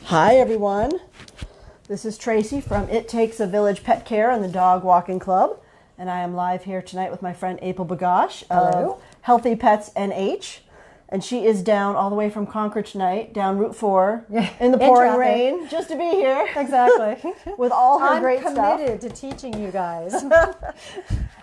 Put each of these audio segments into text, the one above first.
Hi everyone, this is Traci from It Takes a Village Pet Care and the Dog Walking Club, and I am live here tonight with my friend April Begosh of Healthy Pets NH, and she is down all the way from Concord tonight, down Route 4, in the pouring rain, just to be here. Exactly. With all her great stuff. I'm committed to teaching you guys.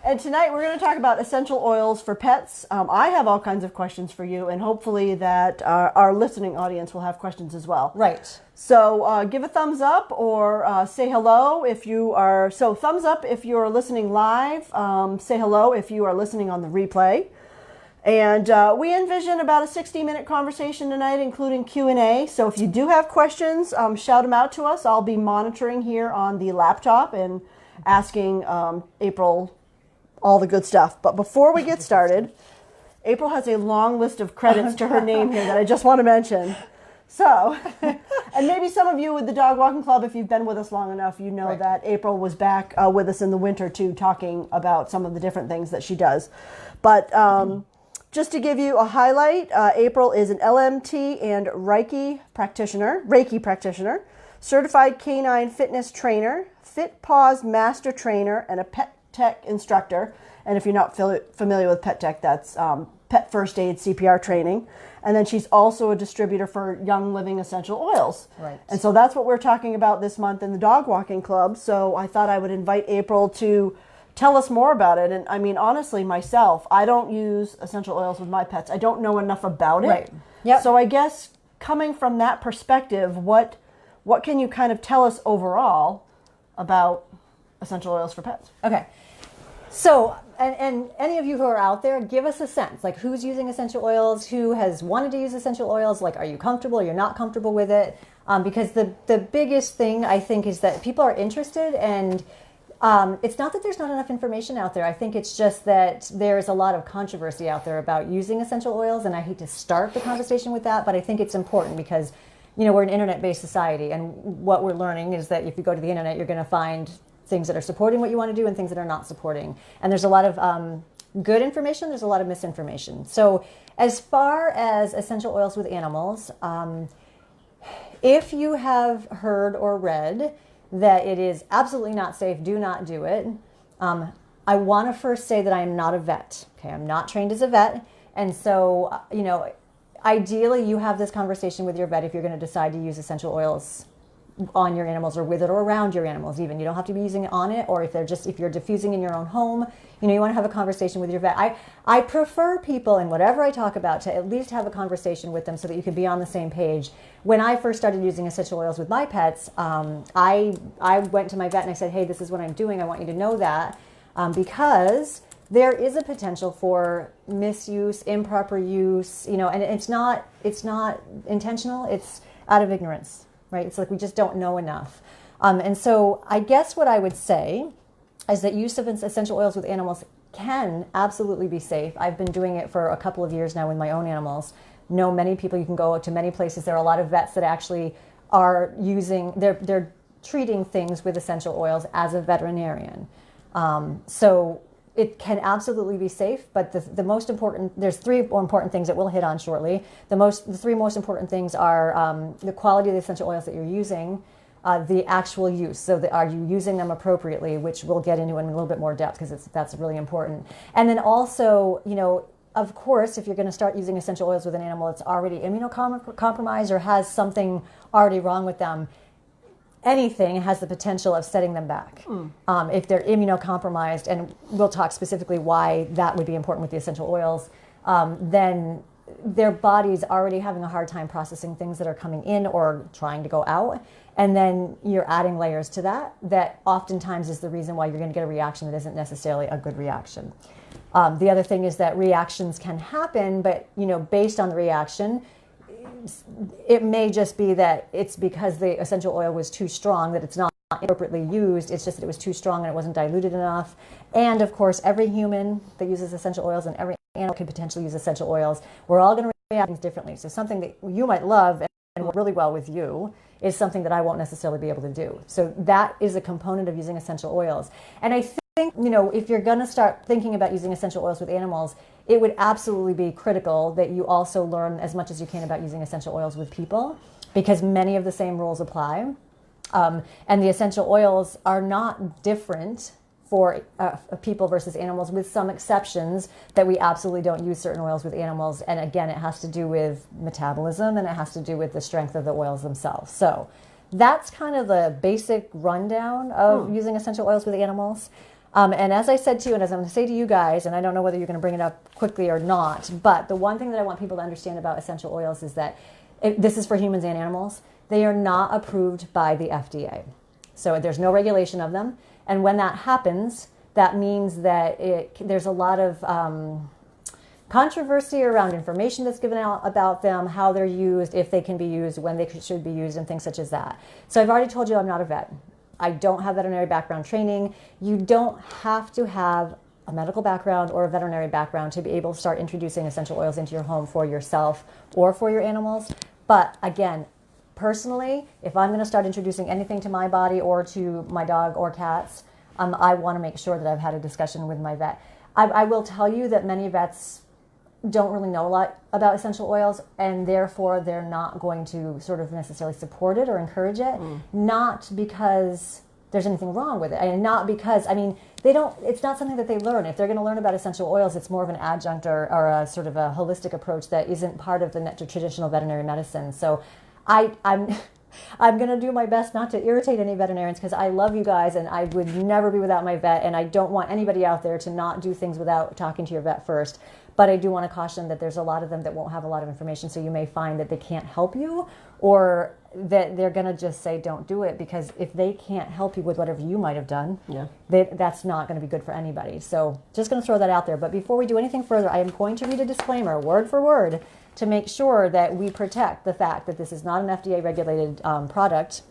And tonight we're going to talk about essential oils for pets. I have all kinds of questions for you, and hopefully that our listening audience will have questions as well. Right. So give a thumbs up or say hello if you are. So thumbs up if you are listening live. Say hello if you are listening on the replay. And we envision about a 60-minute conversation tonight, including Q&A. So if you do have questions, shout them out to us. I'll be monitoring here on the laptop and asking April all the good stuff. But before we get started, April has a long list of credits to her name here that I just want to mention. So, and maybe some of you with the Dog Walking Club, if you've been with us long enough, you know that April was back with us in the winter too, talking about some of the different things that she does. But just to give you a highlight, April is an LMT and Reiki practitioner, certified canine fitness trainer, Fit Paws master trainer, and a pet tech instructor. And if you're not familiar with pet tech, that's pet first aid CPR training. And then she's also a distributor for Young Living essential oils. Right. And so that's what we're talking about this month in the Dog Walking Club. So I thought I would invite April to tell us more about it. And I mean, honestly, myself, I don't use essential oils with my pets. I don't know enough about it. Right. Yep. So I guess coming from that perspective, what can you kind of tell us overall about essential oils for pets? Okay. So, and any of you who are out there, give us a sense, like who's using essential oils, who has wanted to use essential oils, like are you comfortable, you're not comfortable with it? Because the biggest thing I think is that people are interested, and it's not that there's not enough information out there. I think it's just that there's a lot of controversy out there about using essential oils, and I hate to start the conversation with that, but I think it's important because, you know, we're an internet-based society, and what we're learning is that if you go to the internet, you're going to find things that are supporting what you want to do and things that are not supporting. And there's a lot of good information, there's a lot of misinformation. So as far as essential oils with animals, if you have heard or read that it is absolutely not safe, do not do it. I want to first say that I am not a vet. Okay, I'm not trained as a vet. And so, you know, ideally you have this conversation with your vet if you're going to decide to use essential oils on your animals or with it or around your animals even. You don't have to be using it on it, or if you're diffusing in your own home, you know, you want to have a conversation with your vet. I prefer people in whatever I talk about to at least have a conversation with them so that you can be on the same page. When I first started using essential oils with my pets, I went to my vet and I said, hey, this is what I'm doing. I want you to know that because there is a potential for misuse, improper use, you know, and it's not intentional, it's out of ignorance. Right? It's like we just don't know enough. And so I guess what I would say is that use of essential oils with animals can absolutely be safe. I've been doing it for a couple of years now with my own animals. Know many people. You can go to many places. There are a lot of vets that actually are using, they're treating things with essential oils as a veterinarian. So it can absolutely be safe, but the most important, there's three important things that we'll hit on shortly. The three most important things are the quality of the essential oils that you're using, the actual use. So are you using them appropriately, which we'll get into in a little bit more depth because that's really important. And then also, you know, of course, if you're going to start using essential oils with an animal that's already immunocompromised or has something already wrong with them, anything has the potential of setting them back. If they're immunocompromised, and we'll talk specifically why that would be important with the essential oils, then their body's already having a hard time processing things that are coming in or trying to go out. And then you're adding layers to that oftentimes is the reason why you're going to get a reaction that isn't necessarily a good reaction. The other thing is that reactions can happen, but, you know, based on the reaction, it may just be that it's because the essential oil was too strong, that it's not appropriately used. It's just that it was too strong and it wasn't diluted enough. And of course, every human that uses essential oils and every animal can potentially use essential oils. We're all going to react things differently. So something that you might love and work really well with you is something that I won't necessarily be able to do. So that is a component of using essential oils. And I think, you know, if you're going to start thinking about using essential oils with animals, it would absolutely be critical that you also learn as much as you can about using essential oils with people. because many of the same rules apply. And the essential oils are not different for people versus animals, with some exceptions that we absolutely don't use certain oils with animals. And again, it has to do with metabolism, and it has to do with the strength of the oils themselves. So that's kind of the basic rundown of using essential oils with animals. And as I said to you, and as I'm going to say to you guys, and I don't know whether you're going to bring it up quickly or not, but the one thing that I want people to understand about essential oils is that this is for humans and animals. They are not approved by the FDA. So there's no regulation of them. And when that happens, that means that there's a lot of controversy around information that's given out about them, how they're used, if they can be used, when they should be used, and things such as that. So I've already told you I'm not a vet. I don't have veterinary background training. You don't have to have a medical background or a veterinary background to be able to start introducing essential oils into your home for yourself or for your animals. But again, personally, if I'm going to start introducing anything to my body or to my dog or cats, I want to make sure that I've had a discussion with my vet. I will tell you that many vets don't really know a lot about essential oils, and therefore they're not going to sort of necessarily support it or encourage it, not because there's anything wrong with it, and not because, it's not something that they learn. If they're going to learn about essential oils, it's more of an adjunct or a sort of a holistic approach that isn't part of the traditional veterinary medicine. So I'm going to do my best not to irritate any veterinarians, because I love you guys and I would never be without my vet, and I don't want anybody out there to not do things without talking to your vet first. But I do want to caution that there's a lot of them that won't have a lot of information, so you may find that they can't help you, or that they're going to just say don't do it, because if they can't help you with whatever you might have done, that's not going to be good for anybody. So just going to throw that out there. But before we do anything further, I am going to read a disclaimer word for word to make sure that we protect the fact that this is not an FDA-regulated product.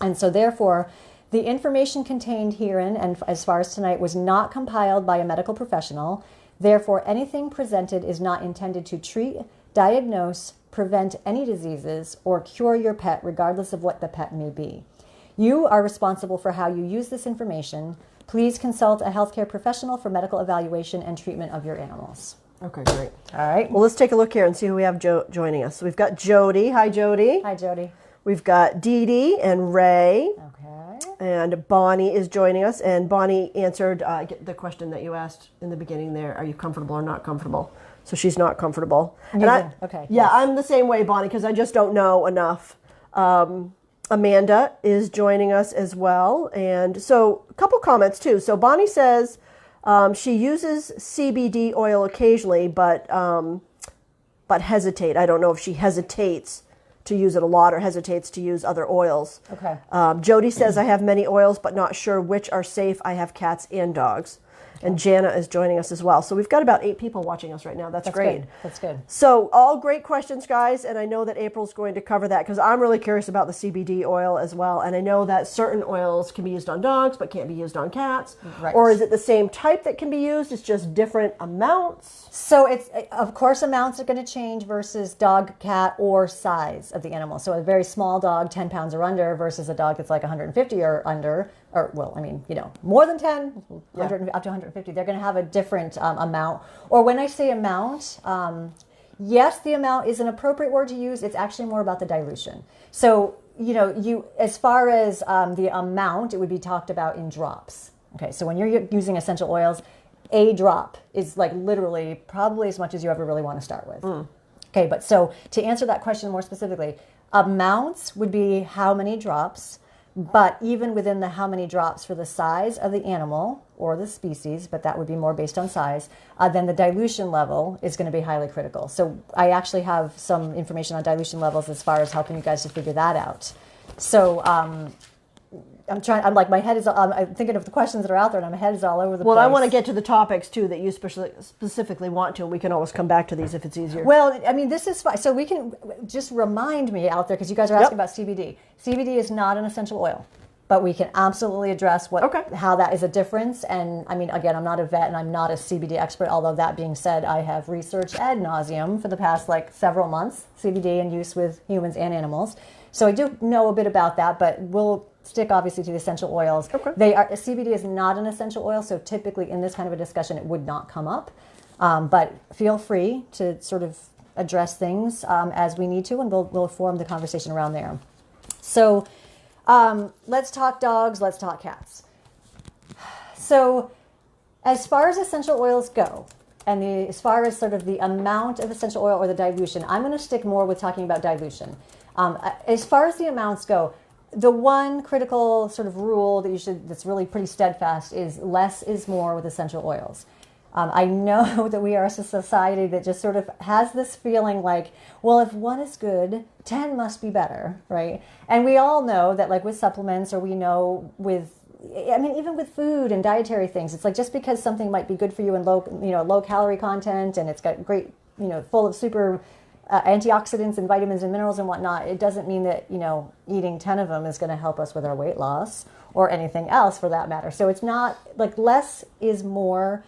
And so therefore, the information contained herein, and as far as tonight, was not compiled by a medical professional. Therefore, anything presented is not intended to treat, diagnose, prevent any diseases, or cure your pet, regardless of what the pet may be. You are responsible for how you use this information. Please consult a healthcare professional for medical evaluation and treatment of your animals. Okay, great. All right. Well, let's take a look here and see who we have joining us. So we've got Jody. Hi, Jody. Hi, Jody. We've got Dee Dee and Ray. Okay. And Bonnie is joining us. And Bonnie answered the question that you asked in the beginning there. Are you comfortable or not comfortable? So she's not comfortable. Okay. Yeah, Yes. I'm the same way, Bonnie, because I just don't know enough. Amanda is joining us as well. And so a couple comments, too. So Bonnie says she uses CBD oil occasionally, but hesitate. I don't know if she hesitates to use it a lot or hesitates to use other oils. Okay. Jody says, I have many oils, but not sure which are safe. I have cats and dogs. And Jana is joining us as well. So we've got about 8 people watching us right now. That's great. Good. That's good. So all great questions, guys. And I know that April's going to cover that, because I'm really curious about the CBD oil as well. And I know that certain oils can be used on dogs, but can't be used on cats. Right. Or is it the same type that can be used? It's just different amounts? So it's, of course, amounts are going to change versus dog, cat, or size of the animal. So a very small dog, 10 pounds or under, versus a dog that's like 150 or under, or, well, more than 10, 100, up to 150, they're going to have a different amount. Or when I say amount, yes, the amount is an appropriate word to use. It's actually more about the dilution. So, as far as the amount, it would be talked about in drops. Okay, so when you're using essential oils, a drop is like literally probably as much as you ever really want to start with. Okay, but so to answer that question more specifically, amounts would be how many drops, but even within the how many drops for the size of the animal or the species, but that would be more based on size, then the dilution level is going to be highly critical. So I actually have some information on dilution levels as far as helping you guys to figure that out. So my head is, I'm thinking of the questions that are out there, and my head is all over the place. Well, I want to get to the topics, too, that you specifically want to, and we can always come back to these if it's easier. Well, this is fine. So we can just remind me out there, because you guys are asking about CBD. CBD is not an essential oil, but we can absolutely address how that is a difference. And, again, I'm not a vet, and I'm not a CBD expert, although that being said, I have researched ad nauseum for the past, several months, CBD in use with humans and animals. So I do know a bit about that, but we'll stick obviously to the essential oils. Okay. CBD is not an essential oil, so typically in this kind of a discussion it would not come up. But feel free to sort of address things as we need to, and we'll form the conversation around there. So let's talk dogs, let's talk cats. So as far as essential oils go, and as far as sort of the amount of essential oil or the dilution, I'm going to stick more with talking about dilution. As far as the amounts go, the one critical sort of rule that's really pretty steadfast is less is more with essential oils. I know that we are a society that just sort of has this feeling like, well, if one is good, 10 must be better, right? And we all know that, like with supplements, or we know even with food and dietary things, it's like just because something might be good for you and low calorie content, and it's got great, full of super antioxidants and vitamins and minerals and whatnot, it doesn't mean that, eating 10 of them is going to help us with our weight loss or anything else for that matter. So it's not like less is more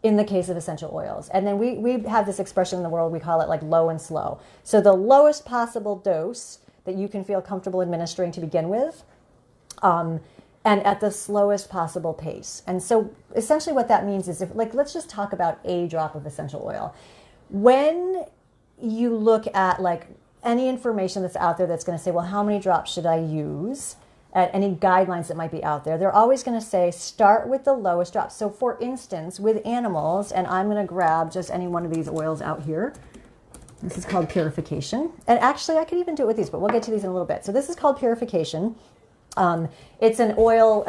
in the case of essential oils. And then we have this expression in the world, we call it like low and slow. So the lowest possible dose that you can feel comfortable administering to begin with, and at the slowest possible pace. And so essentially what that means is, let's just talk about a drop of essential oil. When you look at like any information that's out there that's going to say, well, how many drops should I use? At any guidelines that might be out there, they're always going to say start with the lowest drop. So for instance, with animals, and I'm going to grab just any one of these oils out here. This is called purification. And actually I could even do it with these, but we'll get to these in a little bit. So this is called purification. It's an oil,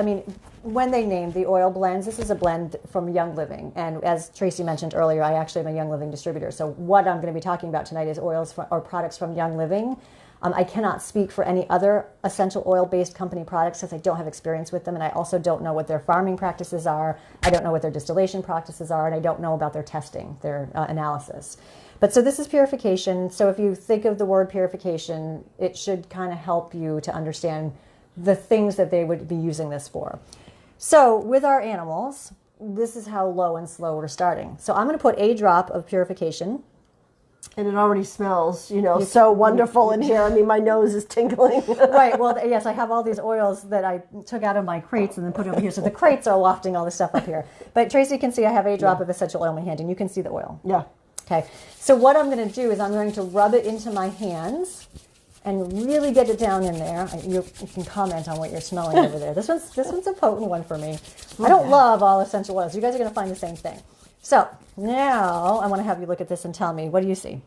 when they named the oil blends, this is a blend from Young Living. And as Traci mentioned earlier, I actually am a Young Living distributor. So what I'm going to be talking about tonight is oils or products from Young Living. I cannot speak for any other essential oil-based company products because I don't have experience with them, and I also don't know what their farming practices are. I don't know what their distillation practices are, and I don't know about their testing, their analysis. But so this is purification. So if you think of the word purification, it should kind of help you to understand the things that they would be using this for. So with our animals, this is how low and slow we're starting. So I'm going to put a drop of purification. And it already smells, so wonderful in here. My nose is tingling. Right. Well, yes, I have all these oils that I took out of my crates and then put over here. So the crates are wafting all this stuff up here. But Traci can see I have a drop of essential oil in my hand, and you can see the oil. Yeah. Okay. So what I'm going to do is I'm going to rub it into my hands and really get it down in there. You can comment on what you're smelling over there. This one's a potent one for me. I don't love all essential oils. You guys are going to find the same thing. So now I want to have you look at this and tell me, what do you see?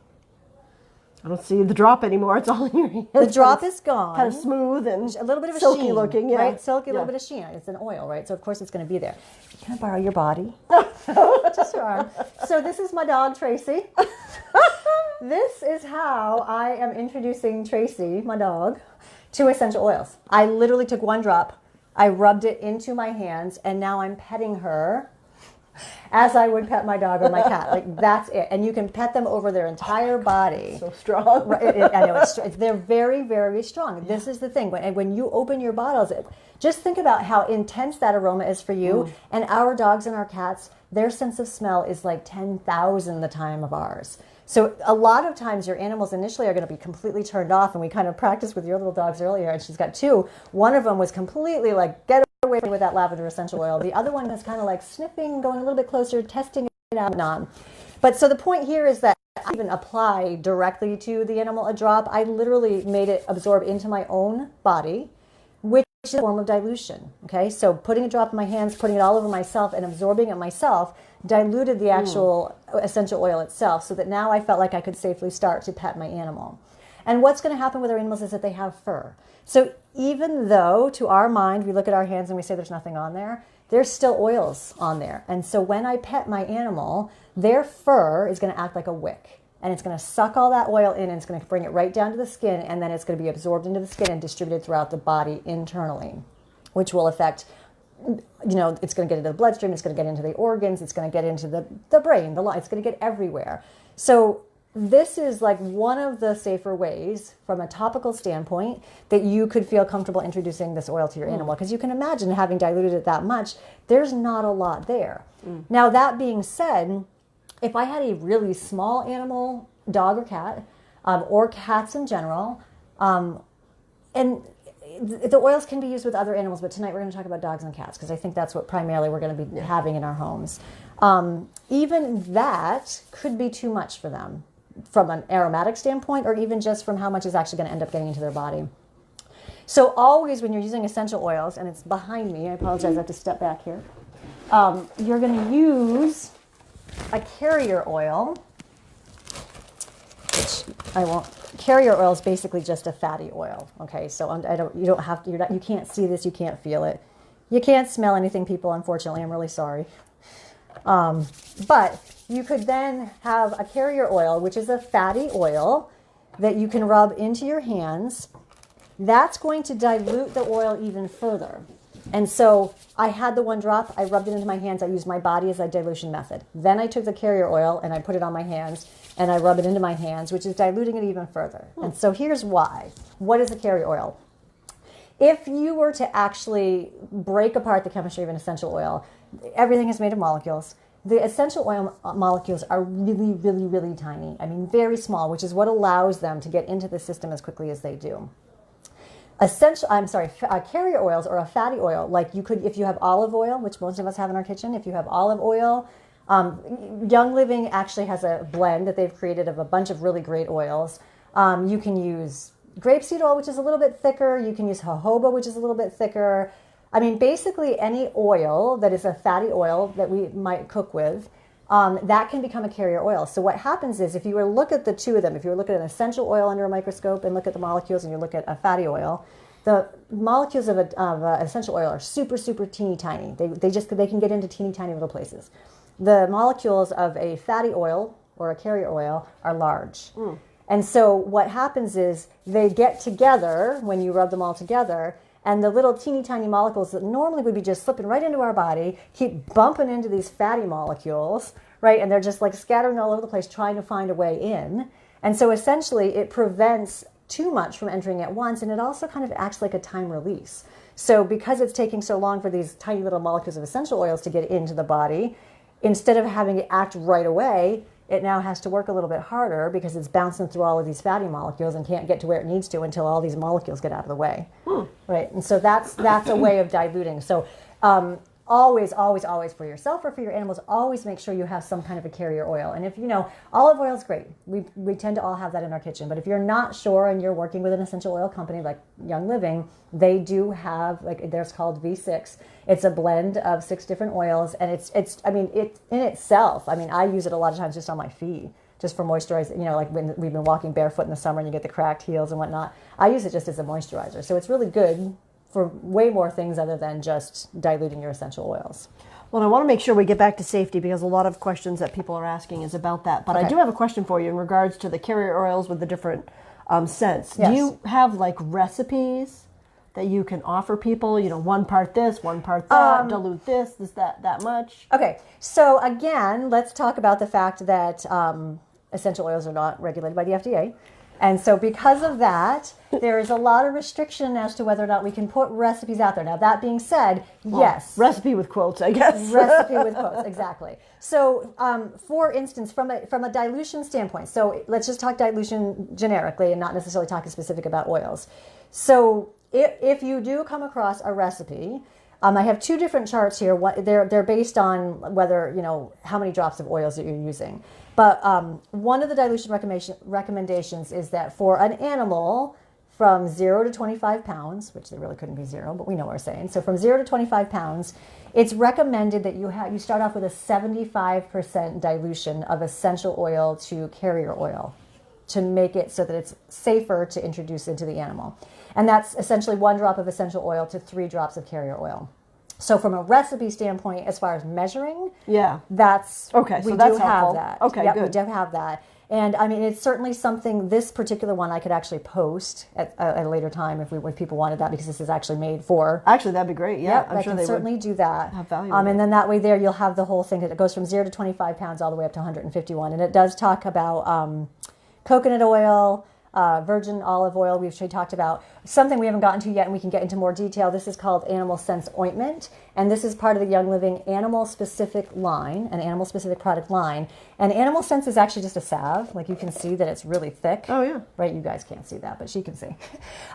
I don't see the drop anymore. It's all in your hands. The drop is gone. Kind of smooth and a little bit of a silky sheen, looking, yeah. Right? Silky, a little bit of sheen. It's an oil, right? So of course it's going to be there. Can I borrow your body? Just your arm. So this is my dog, Traci. This is how I am introducing Traci, my dog, to essential oils. I literally took one drop, I rubbed it into my hands, and now I'm petting her as I would pet my dog or my cat. Like, that's it. And you can pet them over their entire body. So strong. I know, they're very, very strong. This is the thing. When you open your bottles, just think about how intense that aroma is for you. And our dogs and our cats, their sense of smell is like 10,000 the time of ours. So a lot of times your animals initially are going to be completely turned off, and we kind of practiced with your little dogs earlier, and she's got two. One of them was completely like, get away with that lavender essential oil. The other one was kind of like sniffing, going a little bit closer, testing it out and on. But so the point here is that I didn't apply directly to the animal a drop. I literally made it absorb into my own body, which is a form of dilution. Okay, so putting a drop in my hands, putting it all over myself and absorbing it myself diluted the actual essential oil itself, so that now I felt like I could safely start to pet my animal. And what's going to happen with our animals is that they have fur. So even though to our mind we look at our hands and we say there's nothing on there, there's still oils on there. And so when I pet my animal, their fur is going to act like a wick, and it's going to suck all that oil in, and it's going to bring it right down to the skin, and then it's going to be absorbed into the skin and distributed throughout the body internally, which will affect, it's going to get into the bloodstream, it's going to get into the organs, it's going to get into the brain, the lung, it's going to get everywhere. So this is like one of the safer ways from a topical standpoint that you could feel comfortable introducing this oil to your animal, because you can imagine having diluted it that much, there's not a lot there. Now, that being said, if I had a really small animal, dog or cat, or cats in general, and the oils can be used with other animals, but tonight we're going to talk about dogs and cats, because I think that's what primarily we're going to be having in our homes. Even that could be too much for them. from an aromatic standpoint, or even just from how much is actually going to end up getting into their body. So always when you're using essential oils, and it's behind me, I apologize, I have to step back here. You're going to use a carrier oil, which I won't. Carrier oil is basically just a fatty oil. Okay, so you can't see this, you can't feel it, you can't smell anything, people. Unfortunately, I'm really sorry. But you could then have a carrier oil, which is a fatty oil that you can rub into your hands. That's going to dilute the oil even further. And so I had the 1 drop, I rubbed it into my hands, I used my body as a dilution method. Then I took the carrier oil and I put it on my hands and I rub it into my hands, which is diluting it even further. And so here's why. What is a carrier oil? If you were to actually break apart the chemistry of an essential oil, everything is made of molecules. The essential oil molecules are really, really, really tiny. I mean, very small, which is what allows them to get into the system as quickly as they do. Carrier oils or a fatty oil, like you could, if you have olive oil, which most of us have in our kitchen, if you have olive oil, Young Living actually has a blend that they've created of a bunch of really great oils. You can use grapeseed oil, which is a little bit thicker. You can use jojoba, which is a little bit thicker. I mean, basically any oil that is a fatty oil that we might cook with, that can become a carrier oil. So what happens is if you were to look at the two of them, if you were to look at an essential oil under a microscope and look at the molecules and you look at a fatty oil, the molecules of an essential oil are super, super teeny tiny. They can get into teeny tiny little places. The molecules of a fatty oil or a carrier oil are large. And so what happens is they get together when you rub them all together, and the little teeny tiny molecules that normally would be just slipping right into our body keep bumping into these fatty molecules, right? And they're just like scattering all over the place trying to find a way in. And so essentially it prevents too much from entering at once, and it also kind of acts like a time release. So because it's taking so long for these tiny little molecules of essential oils to get into the body, instead of having it act right away, it now has to work a little bit harder because it's bouncing through all of these fatty molecules and can't get to where it needs to until all these molecules get out of the way. Right? And so that's a way of diluting. So always, always, always for yourself or for your animals, always make sure you have some kind of a carrier oil. And if you know, olive oil is great. We tend to all have that in our kitchen. But if you're not sure and you're working with an essential oil company like Young Living, they do have, like, there's called V6. It's a blend of 6 different oils, and it's I mean, it in itself, I mean, I use it a lot of times just on my feet, just for moisturizing, you know, like when we've been walking barefoot in the summer and you get the cracked heels and whatnot. I use it just as a moisturizer. So it's really good for way more things other than just diluting your essential oils. Well, I want to make sure we get back to safety because a lot of questions that people are asking is about that. But okay. I do have a question for you in regards to the carrier oils with the different scents. Yes. Do you have like recipes that you can offer people? You know, 1 part this, 1 part that, dilute this that much? Okay. So again, let's talk about the fact that essential oils are not regulated by the FDA. And so because of that, there is a lot of restriction as to whether or not we can put recipes out there. Now, that being said, yes. Recipe with quotes, I guess. Recipe with quotes, exactly. So, for instance, from a dilution standpoint, so let's just talk dilution generically and not necessarily talking specific about oils. So if you do come across a recipe, I have 2 different charts here. They're based on whether, you know, how many drops of oils that you're using. But one of the dilution recommendations is that for an animal from 0 to 25 pounds, which they really couldn't be 0, but we know what we're saying. So from 0 to 25 pounds, it's recommended that you start off with a 75% dilution of essential oil to carrier oil to make it so that it's safer to introduce into the animal. And that's essentially 1 drop of essential oil to 3 drops of carrier oil. So from a recipe standpoint, as far as measuring, that's okay. We so that's do have helpful. that. Okay, yep, good. We do have that, and I mean it's certainly something. This particular one I could actually post at a later time if people wanted that, because this is actually made for. Actually, that'd be great. Yeah, I'm sure they certainly do that. Have value. And then that way there you'll have the whole thing that it goes from 0 to 25 pounds all the way up to 151, and it does talk about coconut oil. Virgin olive oil, we've talked about. Something we haven't gotten to yet, and we can get into more detail. This is called Animal Sense Ointment, and this is part of the Young Living animal-specific line, an animal-specific product line. And Animal Sense is actually just a salve. Like, you can see that it's really thick. Oh, yeah. Right? You guys can't see that, but she can see.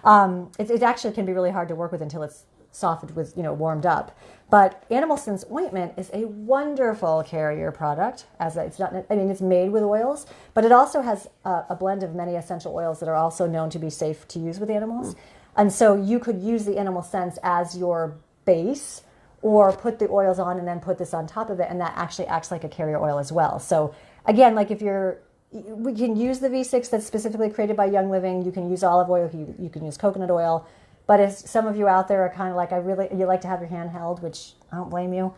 It actually can be really hard to work with until it's softened with, warmed up. But Animal Sense ointment is a wonderful carrier product. It's made with oils, but it also has a blend of many essential oils that are also known to be safe to use with animals. And so you could use the Animal Sense as your base, or put the oils on and then put this on top of it, and that actually acts like a carrier oil as well. So again, like we can use the V6 that's specifically created by Young Living. You can use olive oil. You can use coconut oil. But as some of you out there are kind of like, you like to have your hand held, which I don't blame you.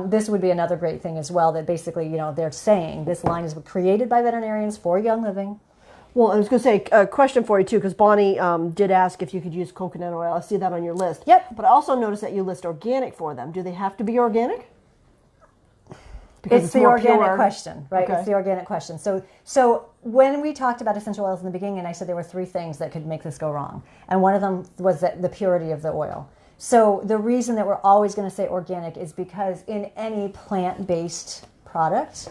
This would be another great thing as well, that basically, they're saying this line is created by veterinarians for Young Living. Well, I was going to say a question for you too, because Bonnie did ask if you could use coconut oil. I see that on your list. Yep. But I also noticed that you list organic for them. Do they have to be organic? Because it's the organic question, right? Okay. It's the organic question. So when we talked about essential oils in the beginning, I said there were 3 things that could make this go wrong. And one of them was the purity of the oil. So the reason that we're always going to say organic is because in any plant-based product,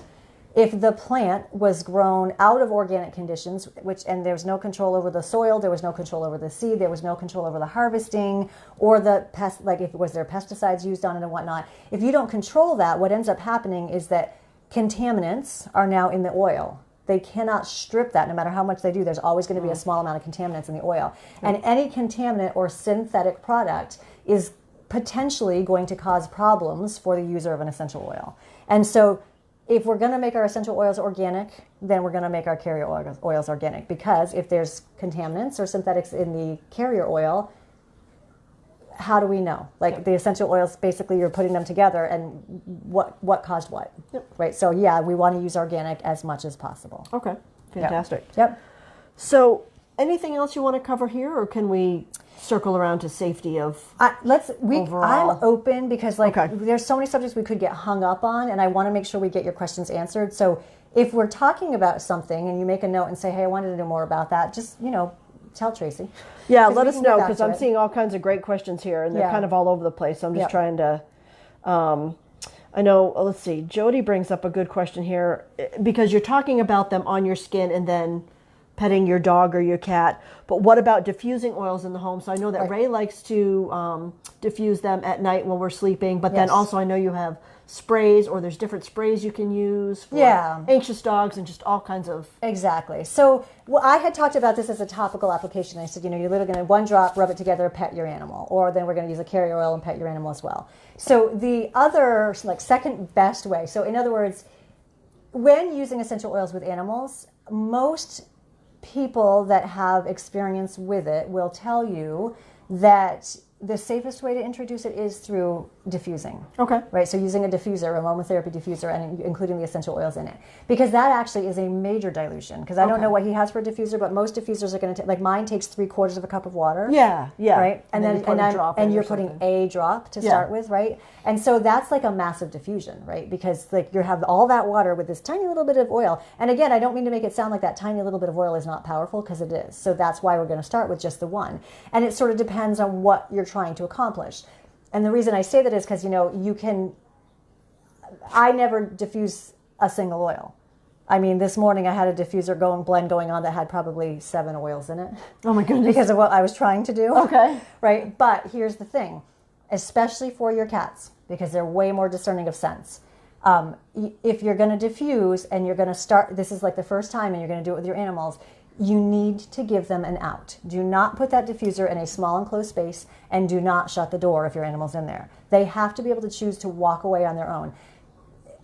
if the plant was grown out of organic conditions, and there was no control over the soil, there was no control over the seed, there was no control over the harvesting, or the pest, like if was there pesticides used on it and whatnot. If you don't control that, what ends up happening is that contaminants are now in the oil. They cannot strip that. No matter how much they do, there's always going to be a small amount of contaminants in the oil. And any contaminant or synthetic product is potentially going to cause problems for the user of an essential oil. And so if we're going to make our essential oils organic, then we're going to make our carrier oils organic, because if there's contaminants or synthetics in the carrier oil, how do we know? Like the essential oils, basically you're putting them together, and what caused what, right? So yeah, we want to use organic as much as possible. Okay, fantastic. Yep. So anything else you want to cover here, or can we circle around to safety of overall? I'm open, because there's so many subjects we could get hung up on, and I want to make sure we get your questions answered. So if we're talking about something and you make a note and say, hey, I wanted to know more about that, just tell Traci. Yeah, let us know, because I'm seeing all kinds of great questions here, and they're kind of all over the place. So I'm just trying to I know, let's see, Jody brings up a good question here, because you're talking about them on your skin and then petting your dog or your cat, but what about diffusing oils in the home? So I know that Ray likes to diffuse them at night when we're sleeping, but then also I know you have sprays, or there's different sprays you can use for anxious dogs and just all kinds of... Exactly. So I had talked about this as a topical application. I said, you're literally going to 1 drop, rub it together, pet your animal, or then we're going to use a carrier oil and pet your animal as well. So the other, second best way, so in other words, when using essential oils with animals, most people that have experience with it will tell you that the safest way to introduce it is through diffusing. Okay. Right, so using a diffuser, a aromatherapy diffuser, and including the essential oils in it. Because that actually is a major dilution. Because I don't know what he has for a diffuser, but most diffusers are going to take, like mine takes 3/4 of a cup of water. Yeah. Right? And then you're putting a drop to start with, right? And so that's like a massive diffusion, right? Because you have all that water with this tiny little bit of oil. And again, I don't mean to make it sound like that tiny little bit of oil is not powerful, because it is. So that's why we're going to start with just the one. And it sort of depends on what you're trying to accomplish. And the reason I say that is because, I never diffuse a single oil. I mean, this morning I had a diffuser blend going on that had probably 7 oils in it. Oh my goodness. Because of what I was trying to do. Okay. Right? But here's the thing, especially for your cats, because they're way more discerning of scents. If you're going to diffuse and you're going to start, this is like the first time, and you're going to do it with your animals, you need to give them an out. Do not put that diffuser in a small enclosed space, and do not shut the door if your animal's in there. They have to be able to choose to walk away on their own.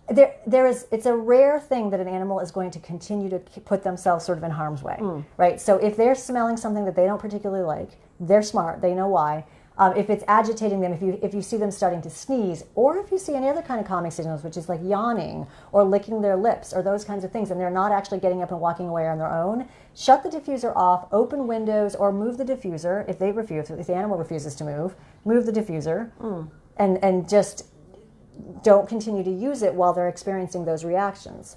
It's a rare thing that an animal is going to continue to put themselves sort of in harm's way, right? So if they're smelling something that they don't particularly like, they're smart, they know why. If it's agitating them, if you see them starting to sneeze, or if you see any other kind of calming signals, which is like yawning or licking their lips or those kinds of things, and they're not actually getting up and walking away on their own, shut the diffuser off, open windows, or move the diffuser. If the animal refuses to move the diffuser, and just don't continue to use it while they're experiencing those reactions.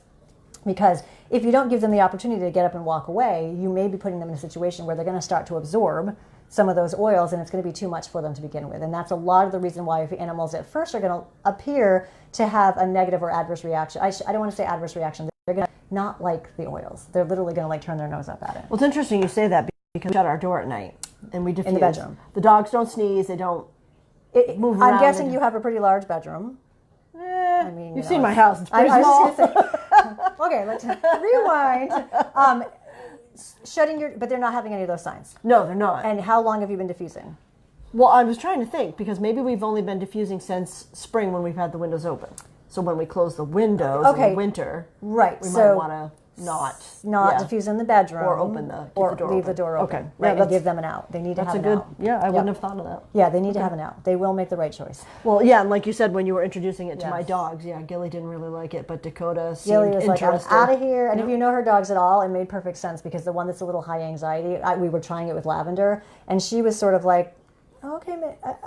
Because if you don't give them the opportunity to get up and walk away, you may be putting them in a situation where they're going to start to absorb some of those oils, and it's going to be too much for them to begin with. And that's a lot of the reason why if animals at first are going to appear to have a negative or adverse reaction. I don't want to say adverse reaction. They're going to not like the oils. They're literally going to turn their nose up at it. Well, it's interesting you say that, because we shut our door at night and we diffuse. In the bedroom. The dogs don't sneeze. They don't move I'm around guessing and- you have a pretty large bedroom. I mean, you've seen my house. It's pretty I was small. just gonna say, okay, let's rewind. But they're not having any of those signs. No, they're not. And how long have you been diffusing? Well, I was trying to think because maybe we've only been diffusing since spring when we've had the windows open. So when we close the windows in the winter, right? we So might want to not diffuse in the bedroom or open the or the door leave open. the door open. Okay, Right, yeah, and give them an out. They need to that's have a an good. out. Yeah, I wouldn't have thought of that. Yeah, they need to have an out. They will make the right choice. Well, yeah, and like you said when you were introducing it to my Yes. dogs, yeah, Gilly didn't really like it, but Dakota Gilly seemed was like, interested. I'm out of here. And if you know her dogs at all, it made perfect sense because the one that's a little high anxiety, we were trying it with Lavender, and she was sort of like, okay,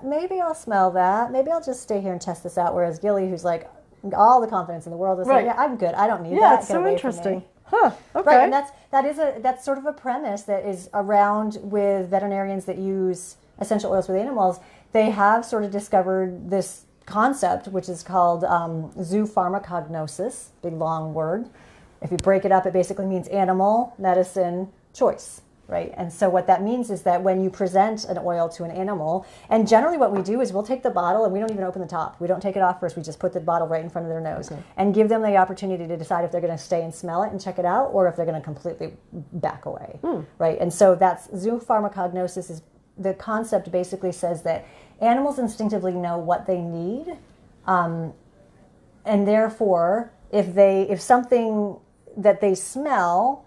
maybe I'll smell that. Maybe I'll just stay here and test this out. Whereas Gilly, who's like, all the confidence in the world, is Right. like, yeah, I'm good. I don't need Yeah, that. it's Get so away from interesting. me. Huh. Okay. Right, and that's sort of a premise that is around with veterinarians that use essential oils with animals. They have sort of discovered this concept, which is called zoopharmacognosis, big long word. If you break it up, it basically means animal medicine choice. Right, and so what that means is that when you present an oil to an animal, and generally what we do is we'll take the bottle and we don't even open the top. We don't take it off first. We just put the bottle right in front of their nose and give them the opportunity to decide if they're going to stay and smell it and check it out, or if they're going to completely back away. Right, and so that's zoopharmacognosis. Is the concept basically says that animals instinctively know what they need, and therefore, if something that they smell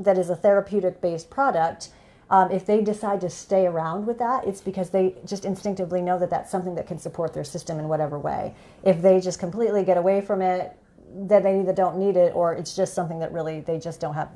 that is a therapeutic-based product, if they decide to stay around with that, it's because they just instinctively know that that's something that can support their system in whatever way. If they just completely get away from it, then they either don't need it or it's just something that really they just don't have.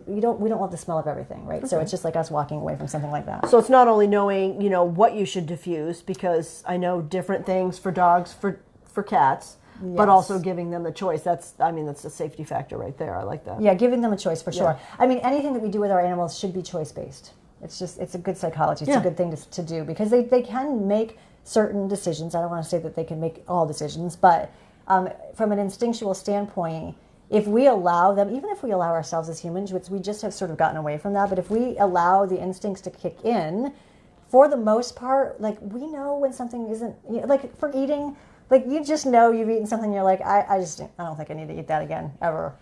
We don't love the smell of everything, right? Okay. So it's just like us walking away from something like that. So it's not only knowing, what you should diffuse, because I know different things for dogs, for cats. Yes. But also giving them the choice. That's a safety factor right there. I like that. Yeah, giving them a choice for sure. I mean, anything that we do with our animals should be choice-based. It's a good psychology. It's a good thing to do because they can make certain decisions. I don't want to say that they can make all decisions, but from an instinctual standpoint, if we allow them, even if we allow ourselves as humans, which we just have sort of gotten away from that, but if we allow the instincts to kick in, for the most part, like we know when something isn't, like for eating, like you just know you've eaten something, you're like, I don't think I need to eat that again, ever,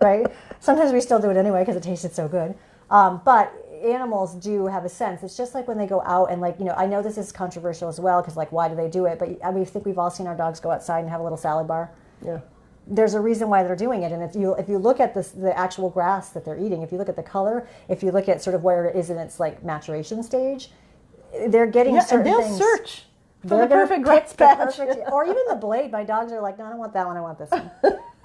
right? Sometimes we still do it anyway because it tasted so good. But animals do have a sense. It's just like when they go out and I know this is controversial as well because why do they do it? But I think we've all seen our dogs go outside and have a little salad bar. Yeah. There's a reason why they're doing it. And if you look at the actual grass that they're eating, if you look at the color, if you look at sort of where it is in its maturation stage, they're getting certain and they'll things. Search. They're the perfect grass patch. Or even the blade. My dogs are like, no, I don't want that one. I want this one.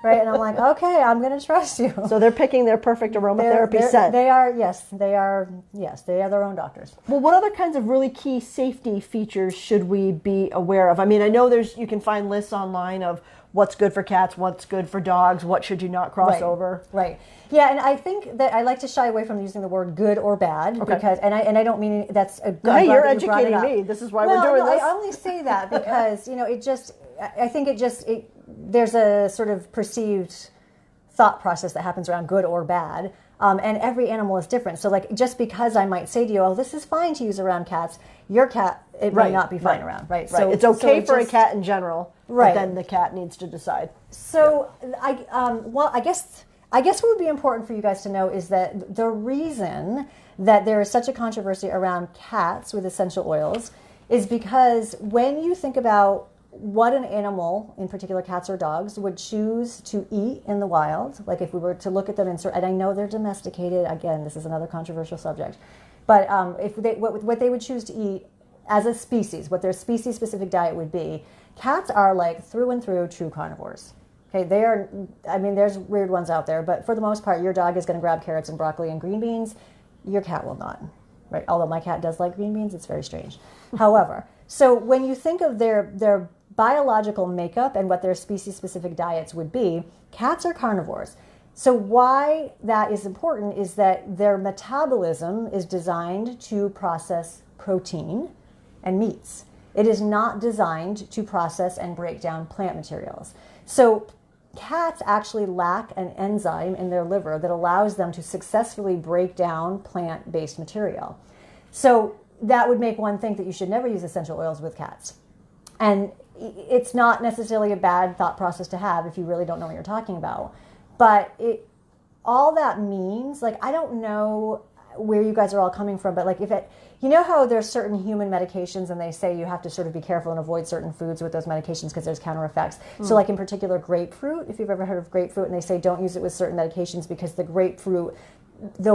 Right? And I'm like, okay, I'm going to trust you. So they're picking their perfect aromatherapy scent. They are their own doctors. Well, what other kinds of really key safety features should we be aware of? I mean, I know you can find lists online of what's good for cats, what's good for dogs, what should you not cross over. Right. Yeah, and I think that I like to shy away from using the word good or bad because, and I don't mean that's a good. Hey, you're educating me. This is why we're doing this. I only say that because I think there's a sort of perceived thought process that happens around good or bad, and every animal is different. So just because I might say to you, oh, this is fine to use around cats, your cat it may not be fine around, right? So it's okay for a cat in general, but then the cat needs to decide. So I guess what would be important for you guys to know is that the reason that there is such a controversy around cats with essential oils is because when you think about what an animal, in particular cats or dogs, would choose to eat in the wild, like if we were to look at them and I know they're domesticated, again, this is another controversial subject, but what they would choose to eat as a species, what their species-specific diet would be, cats are through and through true carnivores. Okay, there's weird ones out there, but for the most part, your dog is going to grab carrots and broccoli and green beans. Your cat will not, right? Although my cat does like green beans, it's very strange. However, so when you think of their biological makeup and what their species-specific diets would be, cats are carnivores. So why that is important is that their metabolism is designed to process protein and meats. It is not designed to process and break down plant materials. So cats actually lack an enzyme in their liver that allows them to successfully break down plant-based material. So that would make one think that you should never use essential oils with cats. And it's not necessarily a bad thought process to have if you really don't know what you're talking about. But all that means, like, I don't know where you guys are all coming from, but like you know how there's certain human medications and they say you have to sort of be careful and avoid certain foods with those medications because there's counter effects. So like in particular grapefruit, if you've ever heard of grapefruit, and they say don't use it with certain medications because the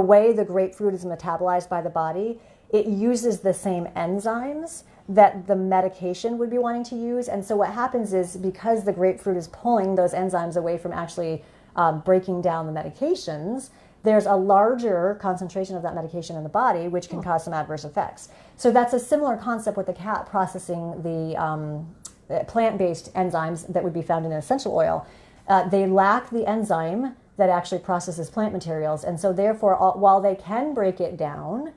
way the grapefruit is metabolized by the body, it uses the same enzymes that the medication would be wanting to use. And so what happens is, because the grapefruit is pulling those enzymes away from actually breaking down the medications, there's a larger concentration of that medication in the body, which can cause some adverse effects. So that's a similar concept with the cat processing the plant-based enzymes that would be found in an essential oil. They lack the enzyme that actually processes plant materials. And so therefore, while they can break it down,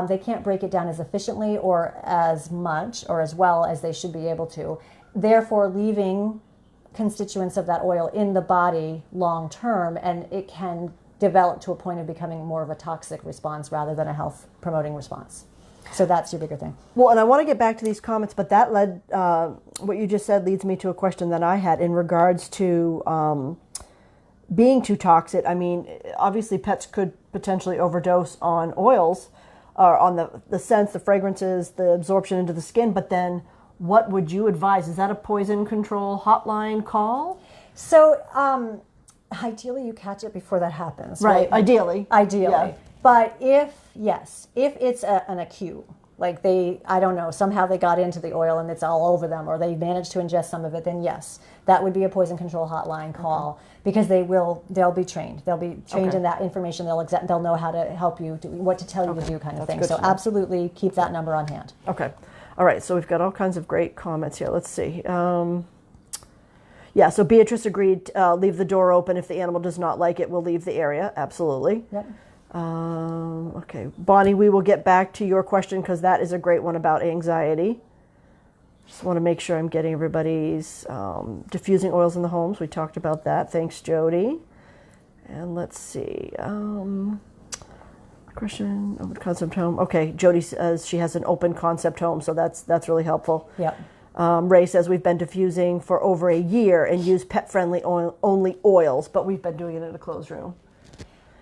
they can't break it down as efficiently or as much or as well as they should be able to, therefore leaving constituents of that oil in the body long term, and it can develop to a point of becoming more of a toxic response rather than a health promoting response. So that's your bigger thing. Well, and I want to get back to these comments, but that led, what you just said leads me to a question that I had in regards to being too toxic. I mean, obviously pets could potentially overdose on oils, or on the scents, the fragrances, the absorption into the skin, but then what would you advise? Is that a poison control hotline call? So, ideally, you catch it before that happens. Right. Ideally. Yeah. But if it's an acute, like I don't know, somehow they got into the oil and it's all over them, or they managed to ingest some of it, then yes, that would be a poison control hotline call, because they'll be trained. They'll be trained in that information. They'll know how to help you, what to tell you to do, kind of thing. So absolutely keep that number on hand. Okay. All right. So we've got all kinds of great comments here. Let's see. So Beatrice agreed, leave the door open. If the animal does not like it, we'll leave the area. Absolutely. Yep. Okay. Bonnie, we will get back to your question because that is a great one about anxiety. Just want to make sure I'm getting everybody's diffusing oils in the homes. We talked about that. Thanks, Jody. And let's see. Question, open concept home. Okay, Jody says she has an open concept home, so that's really helpful. Yep. Ray says we've been diffusing for over a year and use pet-friendly only oils, but we've been doing it in a closed room.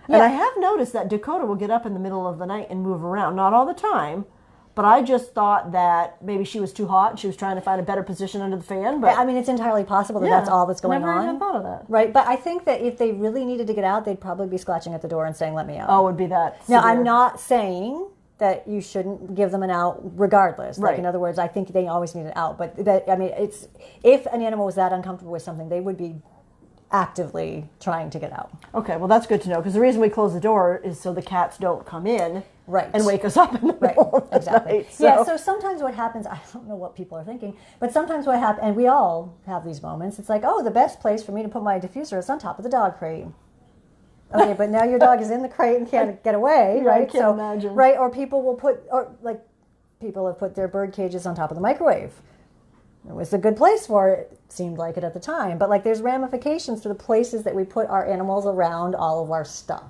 Yeah. And I have noticed that Dakota will get up in the middle of the night and move around. Not all the time, but I just thought that maybe she was too hot and she was trying to find a better position under the fan. But I mean, it's entirely possible that that's all that's going on. Never even thought of that. Right, but I think that if they really needed to get out, they'd probably be scratching at the door and saying, let me out. Oh, it would be that severe. Now, I'm not saying that you shouldn't give them an out regardless. Like, in other words, I think they always need an out. But, I mean, if an animal was that uncomfortable with something, they would be actively trying to get out. Okay, well, that's good to know, because the reason we close the door is so the cats don't come in and wake us up in the middle of the night. So sometimes what happens, I don't know what people are thinking, but sometimes what happens, and we all have these moments, it's like, oh, the best place for me to put my diffuser is on top of the dog crate. Okay, but now your dog is in the crate and can't get away, right? I can't imagine. Right, or people have put their bird cages on top of the microwave. It was a good place for it, seemed like it at the time. But there's ramifications to the places that we put our animals around all of our stuff.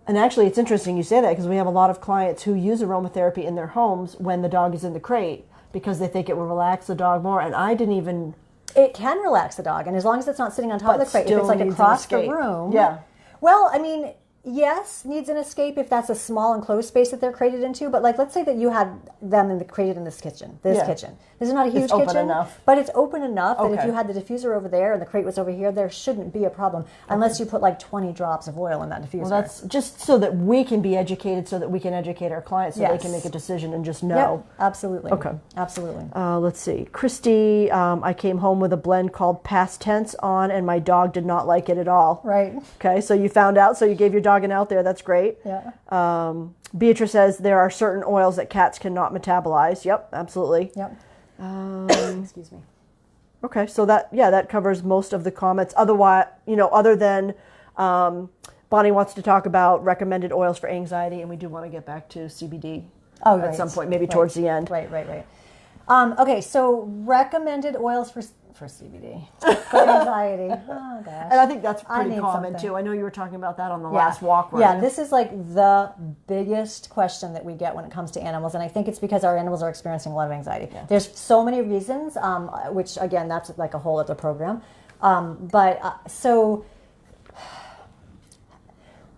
And actually, it's interesting you say that, because we have a lot of clients who use aromatherapy in their homes when the dog is in the crate because they think it will relax the dog more. And I didn't even... It can relax the dog, and as long as it's not sitting on top of the crate, if it's across the room... Yeah. Well, I mean... Yes, needs an escape if that's a small enclosed space that they're crated into. But let's say that you had them crated in this kitchen. Kitchen. This is not a huge kitchen, open enough. But it's open enough that if you had the diffuser over there and the crate was over here, there shouldn't be a problem unless you put 20 drops of oil in that diffuser. Well, that's just so that we can be educated, so that we can educate our clients, so they can make a decision and just know. Yep, absolutely. Okay. Absolutely. Let's see. Christy, I came home with a blend called Past Tense on, and my dog did not like it at all. Right. Okay, so you found out, so you gave your dog an out there. That's great. Yeah. Beatrice says there are certain oils that cats cannot metabolize. Yep, absolutely. Yep. Excuse me. Okay, so that covers most of the comments. Otherwise, other than Bonnie wants to talk about recommended oils for anxiety, and we do want to get back to CBD at some point, maybe towards the end. Right. Okay, so recommended oils for CBD. For anxiety. Oh, gosh. And I think that's pretty need common something. too. I know you were talking about that on the last walk. Right? Yeah, this is like the biggest question that we get when it comes to animals. And I think it's because our animals are experiencing a lot of anxiety. Yeah. There's so many reasons, which again, that's like a whole other program. So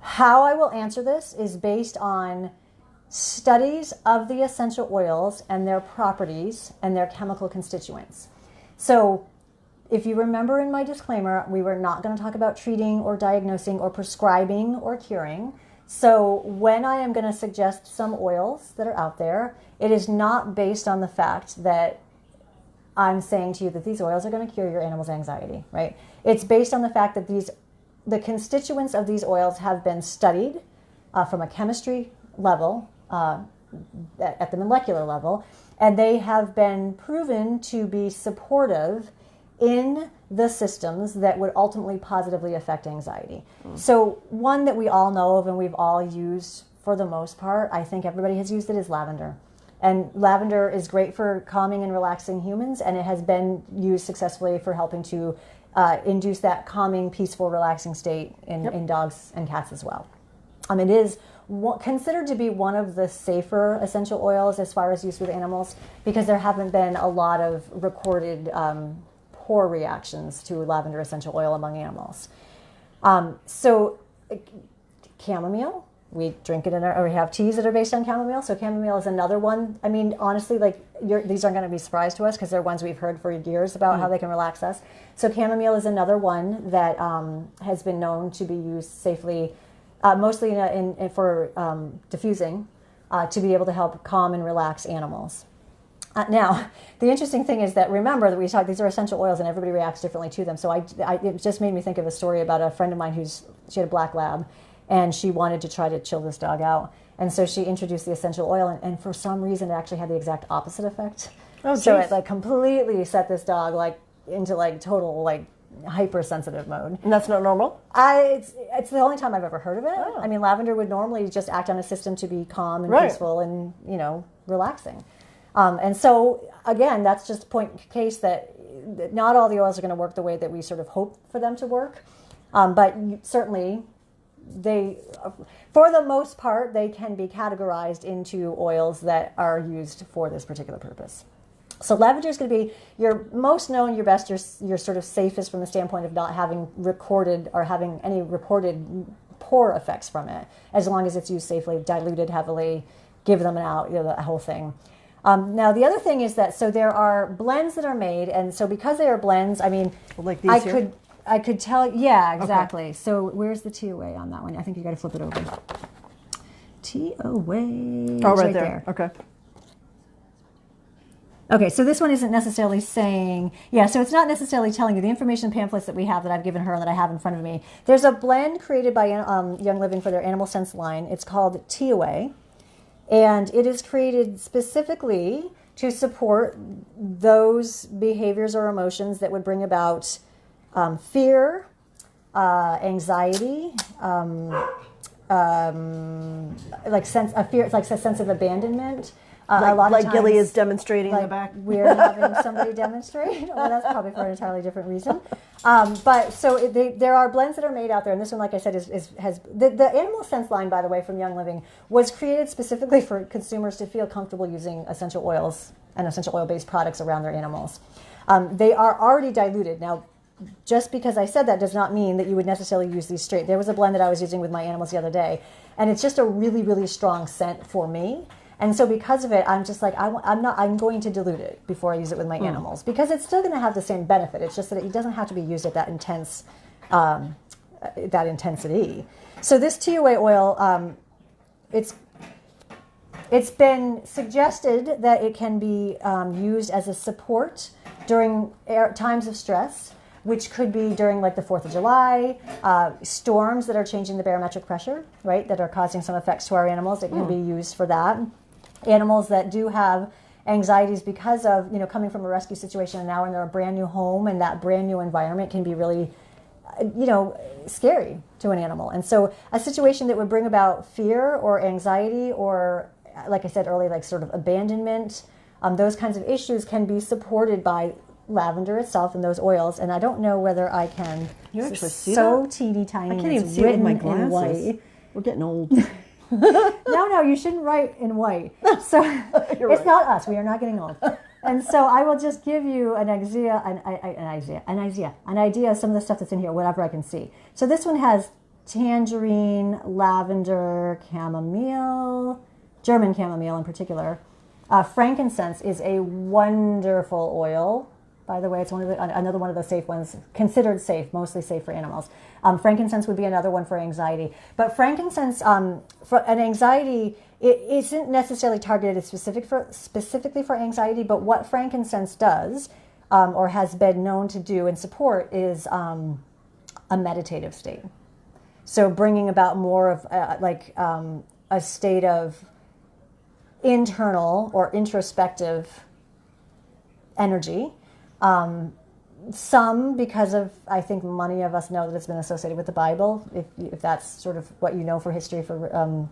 how I will answer this is based on studies of the essential oils and their properties and their chemical constituents. So if you remember in my disclaimer, we were not going to talk about treating or diagnosing or prescribing or curing. So when I am going to suggest some oils that are out there, it is not based on the fact that I'm saying to you that these oils are going to cure your animal's anxiety, right? It's based on the fact that the constituents of these oils have been studied from a chemistry level, at the molecular level, and they have been proven to be supportive in the systems that would ultimately positively affect anxiety. So one that we all know of and we've all used for the most part, I think everybody has used it, is lavender. And lavender is great for calming and relaxing humans, and it has been used successfully for helping to induce that calming, peaceful, relaxing state in dogs and cats as well. It is considered to be one of the safer essential oils as far as use with animals, because there haven't been a lot of recorded poor reactions to lavender essential oil among animals. So chamomile, we drink it or we have teas that are based on chamomile. So chamomile is another one. I mean, honestly, like these aren't going to be a surprise to us because they're ones we've heard for years about how they can relax us. So chamomile is another one that has been known to be used safely, mostly for diffusing, to be able to help calm and relax animals. Now, the interesting thing is that, remember that we talked, these are essential oils and everybody reacts differently to them. So it just made me think of a story about a friend of mine she had a black lab, and she wanted to try to chill this dog out. And so she introduced the essential oil, and for some reason it actually had the exact opposite effect. Oh, so it like completely set this dog like into like total like hypersensitive mode. And that's not normal? It's the only time I've ever heard of it. Oh. I mean, lavender would normally just act on a system to be calm and peaceful and, relaxing. And so, again, that's just a point case that not all the oils are going to work the way that we sort of hope for them to work. But certainly, for the most part, they can be categorized into oils that are used for this particular purpose. So lavender is going to be your most known, your best, your sort of safest from the standpoint of not having recorded or having any reported poor effects from it, as long as it's used safely, diluted heavily, give them out, the whole thing. Now, the other thing is that, so there are blends that are made, and so because they are blends, I mean, like these I could tell, yeah, exactly. Okay. So where's the TOA on that one? I think you got to flip it over. TOA. Oh, right there. Okay. Okay, so this one isn't necessarily saying, so it's not necessarily telling you the information pamphlets that we have that I've given her and that I have in front of me. There's a blend created by Young Living for their Animal Sense line. It's called TOA, and it is created specifically to support those behaviors or emotions that would bring about fear, anxiety, like sense of fear. It's like a sense of abandonment. A lot of times, Gilly is demonstrating in the back. We're having somebody demonstrate. Well, that's probably for an entirely different reason. But so there are blends that are made out there, and this one, like I said, has the Animal Sense line, by the way, from Young Living, was created specifically for consumers to feel comfortable using essential oils and essential oil-based products around their animals. They are already diluted now. Just because I said that does not mean that you would necessarily use these straight. There was a blend that I was using with my animals the other day, and it's just a really, really strong scent for me. And so because of it, I'm just like, I'm going to dilute it before I use it with my animals, because it's still going to have the same benefit. It's just that it doesn't have to be used at that intensity. So this TOA oil, it's been suggested that it can be used as a support during times of stress, which could be during like the 4th of July, storms that are changing the barometric pressure, right, that are causing some effects to our animals. It can be used for that. Animals that do have anxieties because of, coming from a rescue situation and now in a brand new home, and that brand new environment can be really, scary to an animal. And so a situation that would bring about fear or anxiety or, like I said earlier, like sort of abandonment, those kinds of issues can be supported by lavender itself and those oils, and I don't know whether I can. You actually see so that? teeny tiny. I can't and even it's see it with my written in glasses. white. We're getting old. No, you shouldn't write in white. So it's right. not us. We are not getting old. And so I will just give you an idea of some of the stuff that's in here, whatever I can see. So this one has tangerine, lavender, chamomile, German chamomile in particular. Frankincense is a wonderful oil. By the way, it's another one of those safe ones, considered safe, mostly safe for animals. Frankincense would be another one for anxiety. But frankincense, for an anxiety, it isn't necessarily targeted specifically for anxiety, but what frankincense does, or has been known to do and support, is a meditative state. So bringing about more of a state of internal or introspective energy. Some, because of, I think many of us know that it's been associated with the Bible, if that's sort of what you know for history, for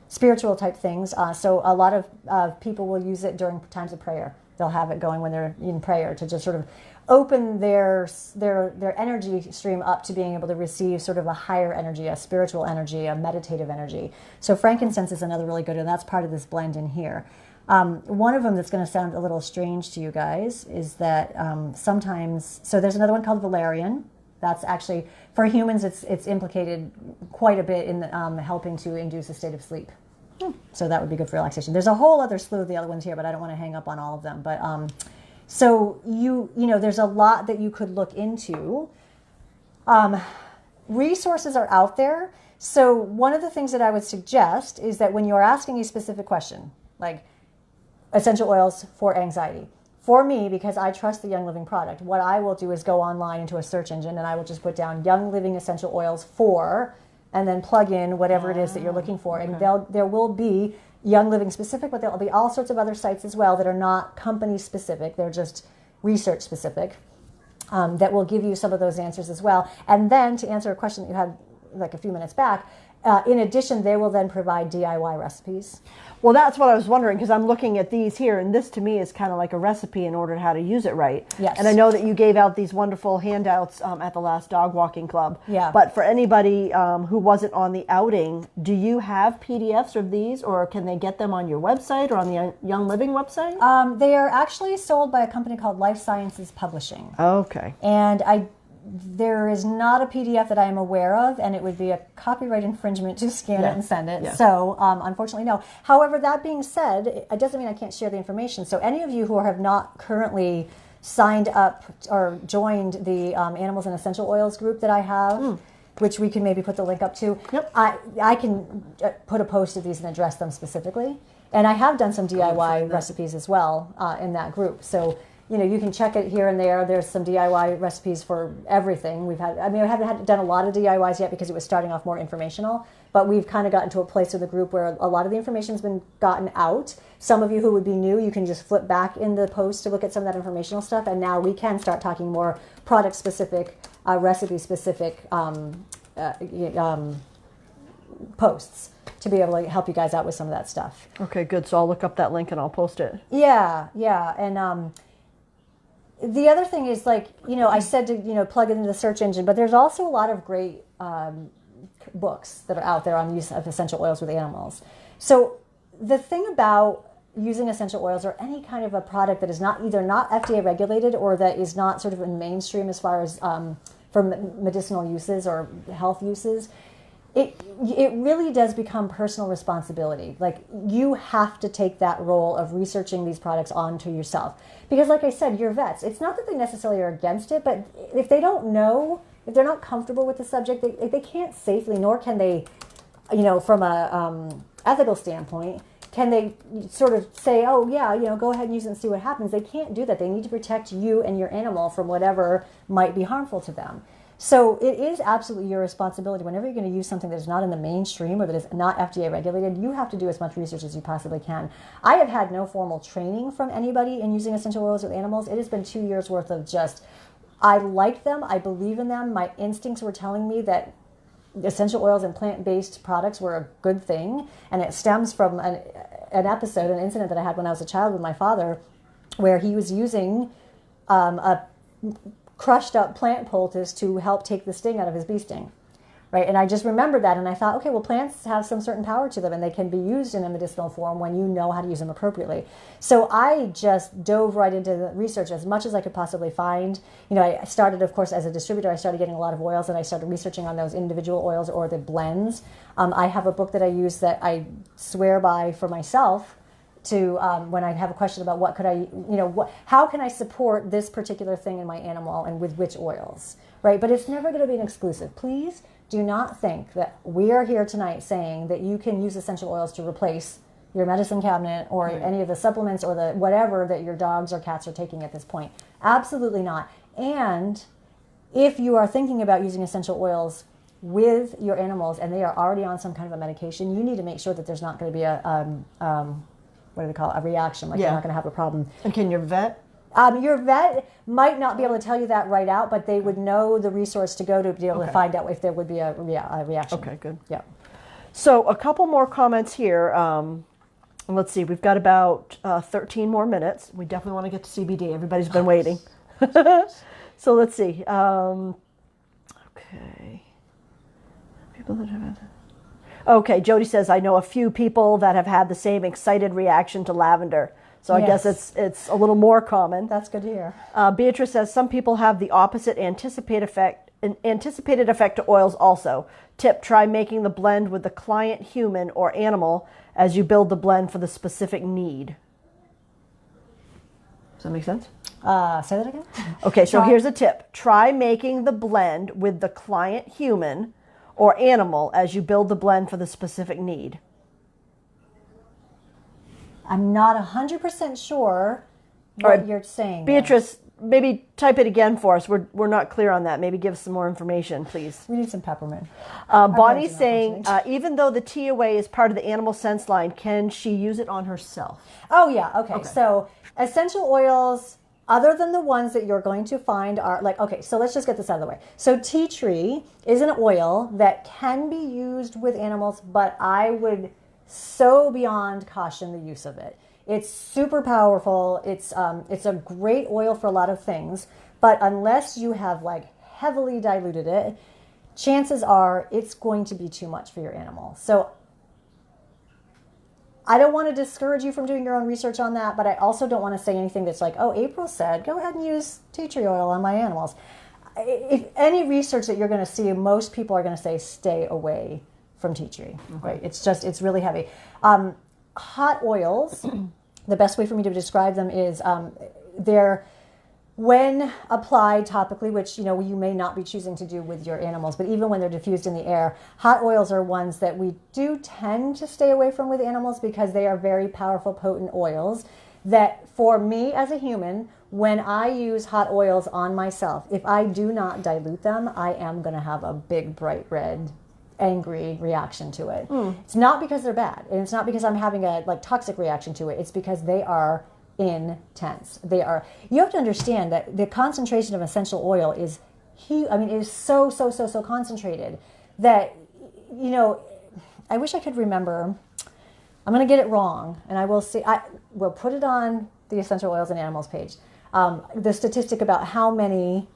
spiritual type things. So a lot of people will use it during times of prayer. They'll have it going when they're in prayer to just sort of open their energy stream up to being able to receive sort of a higher energy, a spiritual energy, a meditative energy. So frankincense is another really good, and that's part of this blend in here. One of them that's going to sound a little strange to you guys is that sometimes, so there's another one called valerian. That's actually, for humans, it's implicated quite a bit in helping to induce a state of sleep. So that would be good for relaxation. There's a whole other slew of the other ones here, but I don't want to hang up on all of them. But so you know, there's a lot that you could look into. Resources are out there. So one of the things that I would suggest is that when you're asking a specific question, like essential oils for anxiety, for me, because I trust the Young Living product, what I will do is go online into a search engine and I will just put down Young Living essential oils for, and then plug in whatever it is that you're looking for. Okay. And there will be Young Living specific, but there'll be all sorts of other sites as well that are not company specific. They're just research specific, that will give you some of those answers as well. And then to answer a question that you had like a few minutes back, in addition, they will then provide DIY recipes. Well, that's what I was wondering, because I'm looking at these here, and this to me is kind of like a recipe in order how to use it right. Yes. And I know that you gave out these wonderful handouts at the last dog walking club. Yeah. But for anybody who wasn't on the outing, do you have PDFs of these, or can they get them on your website or on the Young Living website? They are actually sold by a company called Life Sciences Publishing. Okay. And there is not a PDF that I am aware of, and it would be a copyright infringement to scan it and send it. Yeah. So, unfortunately, no. However, that being said, it doesn't mean I can't share the information. So any of you who have not currently signed up or joined the Animals and Essential Oils group that I have, which we can maybe put the link up to, yep. I can put a post of these and address them specifically. And I have done some DIY recipes as well in that group. So, you know, you can check it here and there. There's some DIY recipes for everything. I haven't done a lot of DIYs yet because it was starting off more informational, but we've kind of gotten to a place with the group where a lot of the information's been gotten out. Some of you who would be new, you can just flip back in the post to look at some of that informational stuff, and now we can start talking more product-specific, recipe-specific posts to be able to help you guys out with some of that stuff. Okay, good. So I'll look up that link and I'll post it. Yeah. And the other thing is, like, you know, I said to, you know, plug it into the search engine, but there's also a lot of great books that are out there on the use of essential oils with animals. So the thing about using essential oils or any kind of a product that is either not FDA regulated or that is not sort of in mainstream as far as for medicinal uses or health uses, it really does become personal responsibility. Like, you have to take that role of researching these products onto yourself. Because like I said, you're vets. It's not that they necessarily are against it, but if they don't know, if they're not comfortable with the subject, they can't safely, nor can they, you know, from a ethical standpoint, can they sort of say, oh yeah, you know, go ahead and use it and see what happens. They can't do that. They need to protect you and your animal from whatever might be harmful to them. So it is absolutely your responsibility whenever you're going to use something that is not in the mainstream or that is not FDA regulated. You have to do as much research as you possibly can. I have had no formal training from anybody in using essential oils with animals. It has been 2 years worth of just, I like them, I believe in them. My instincts were telling me that essential oils and plant-based products were a good thing. And it stems from an incident that I had when I was a child with my father, where he was using a crushed up plant poultice to help take the sting out of his bee sting. Right, and I just remembered that, and I thought, okay, well, plants have some certain power to them, and they can be used in a medicinal form when you know how to use them appropriately. So I just dove right into the research as much as I could possibly find. I started, of course, as a distributor. I started getting a lot of oils, and I started researching on those individual oils or the blends. I have a book that I use that I swear by for myself to when I have a question about what could I, how can I support this particular thing in my animal and with which oils, right? But it's never going to be an exclusive. Please do not think that we are here tonight saying that you can use essential oils to replace your medicine cabinet or any of the supplements or the whatever that your dogs or cats are taking at this point. Absolutely not. And if you are thinking about using essential oils with your animals and they are already on some kind of a medication, you need to make sure that there's not going to be a what do they call it? A reaction, like you're not going to have a problem. And can your vet? Your vet might not be able to tell you that right out, but they would know the resource to go to be able to find out if there would be a reaction. Okay, good. Yeah. So a couple more comments here. Let's see, we've got about 13 more minutes. We definitely want to get to CBD. Everybody's been waiting. So let's see. Okay. People that have... Okay, Jody says, I know a few people that have had the same excited reaction to lavender. So I guess it's a little more common. That's good to hear. Beatrice says, some people have the opposite anticipated effect to oils also. Tip, try making the blend with the client human or animal as you build the blend for the specific need. Does that make sense? Say that again? Okay, so here's a tip. Try making the blend with the client human or animal as you build the blend for the specific need. I'm not 100% sure what you're saying. Beatrice, maybe type it again for us. We're not clear on that. Maybe give us some more information, please. We need some peppermint. Bonnie's saying, even though the TOA is part of the animal sense line, can she use it on herself? Oh, yeah. Okay. So essential oils, other than the ones that you're going to find are so let's just get this out of the way. So tea tree is an oil that can be used with animals, but I would so beyond caution the use of it. It's super powerful. It's a great oil for a lot of things, but unless you have heavily diluted it, chances are it's going to be too much for your animal. So I don't want to discourage you from doing your own research on that, but I also don't want to say anything that's like, oh, April said, go ahead and use tea tree oil on my animals. If any research that you're going to see, most people are going to say stay away from tea tree, right? It's really heavy. Hot oils, the best way for me to describe them is they're, when applied topically, which you may not be choosing to do with your animals, but even when they're diffused in the air, hot oils are ones that we do tend to stay away from with animals because they are very powerful, potent oils that for me as a human, when I use hot oils on myself, if I do not dilute them, I am going to have a big bright red angry reaction to it. It's not because they're bad, and it's not because I'm having a toxic reaction to it. It's because they are intense. You have to understand that the concentration of essential oil is huge. I mean, it is so concentrated that I wish I could remember. I'm going to get it wrong, and I will see. I will put it on the essential oils and animals page. The statistic about how many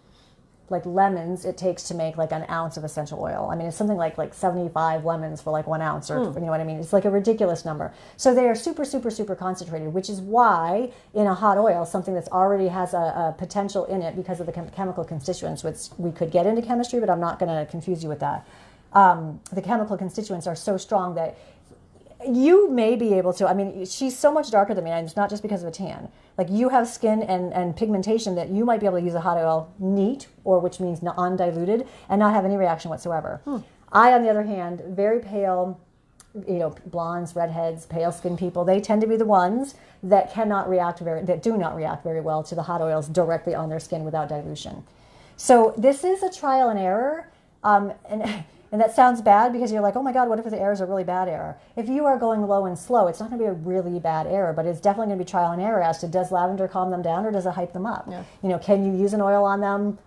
lemons it takes to make an ounce of essential oil. I mean, it's something like 75 lemons for 1 ounce, or you know what I mean? It's a ridiculous number. So they are super concentrated, which is why in a hot oil, something that's already has a potential in it because of the chemical constituents, which we could get into chemistry, but I'm not going to confuse you with that. The chemical constituents are so strong that you may be able to, I mean, she's so much darker than me, and it's not just because of a tan. You have skin and pigmentation that you might be able to use a hot oil neat, or which means undiluted, and not have any reaction whatsoever. I, on the other hand, very pale, blondes, redheads, pale skin people, they tend to be the ones that do not react very well to the hot oils directly on their skin without dilution. So this is a trial and error, and that sounds bad because you're like, oh my God, what if the error is a really bad error? If you are going low and slow, it's not going to be a really bad error, but it's definitely going to be trial and error as to does lavender calm them down or does it hype them up? Yeah. Can you use an oil on them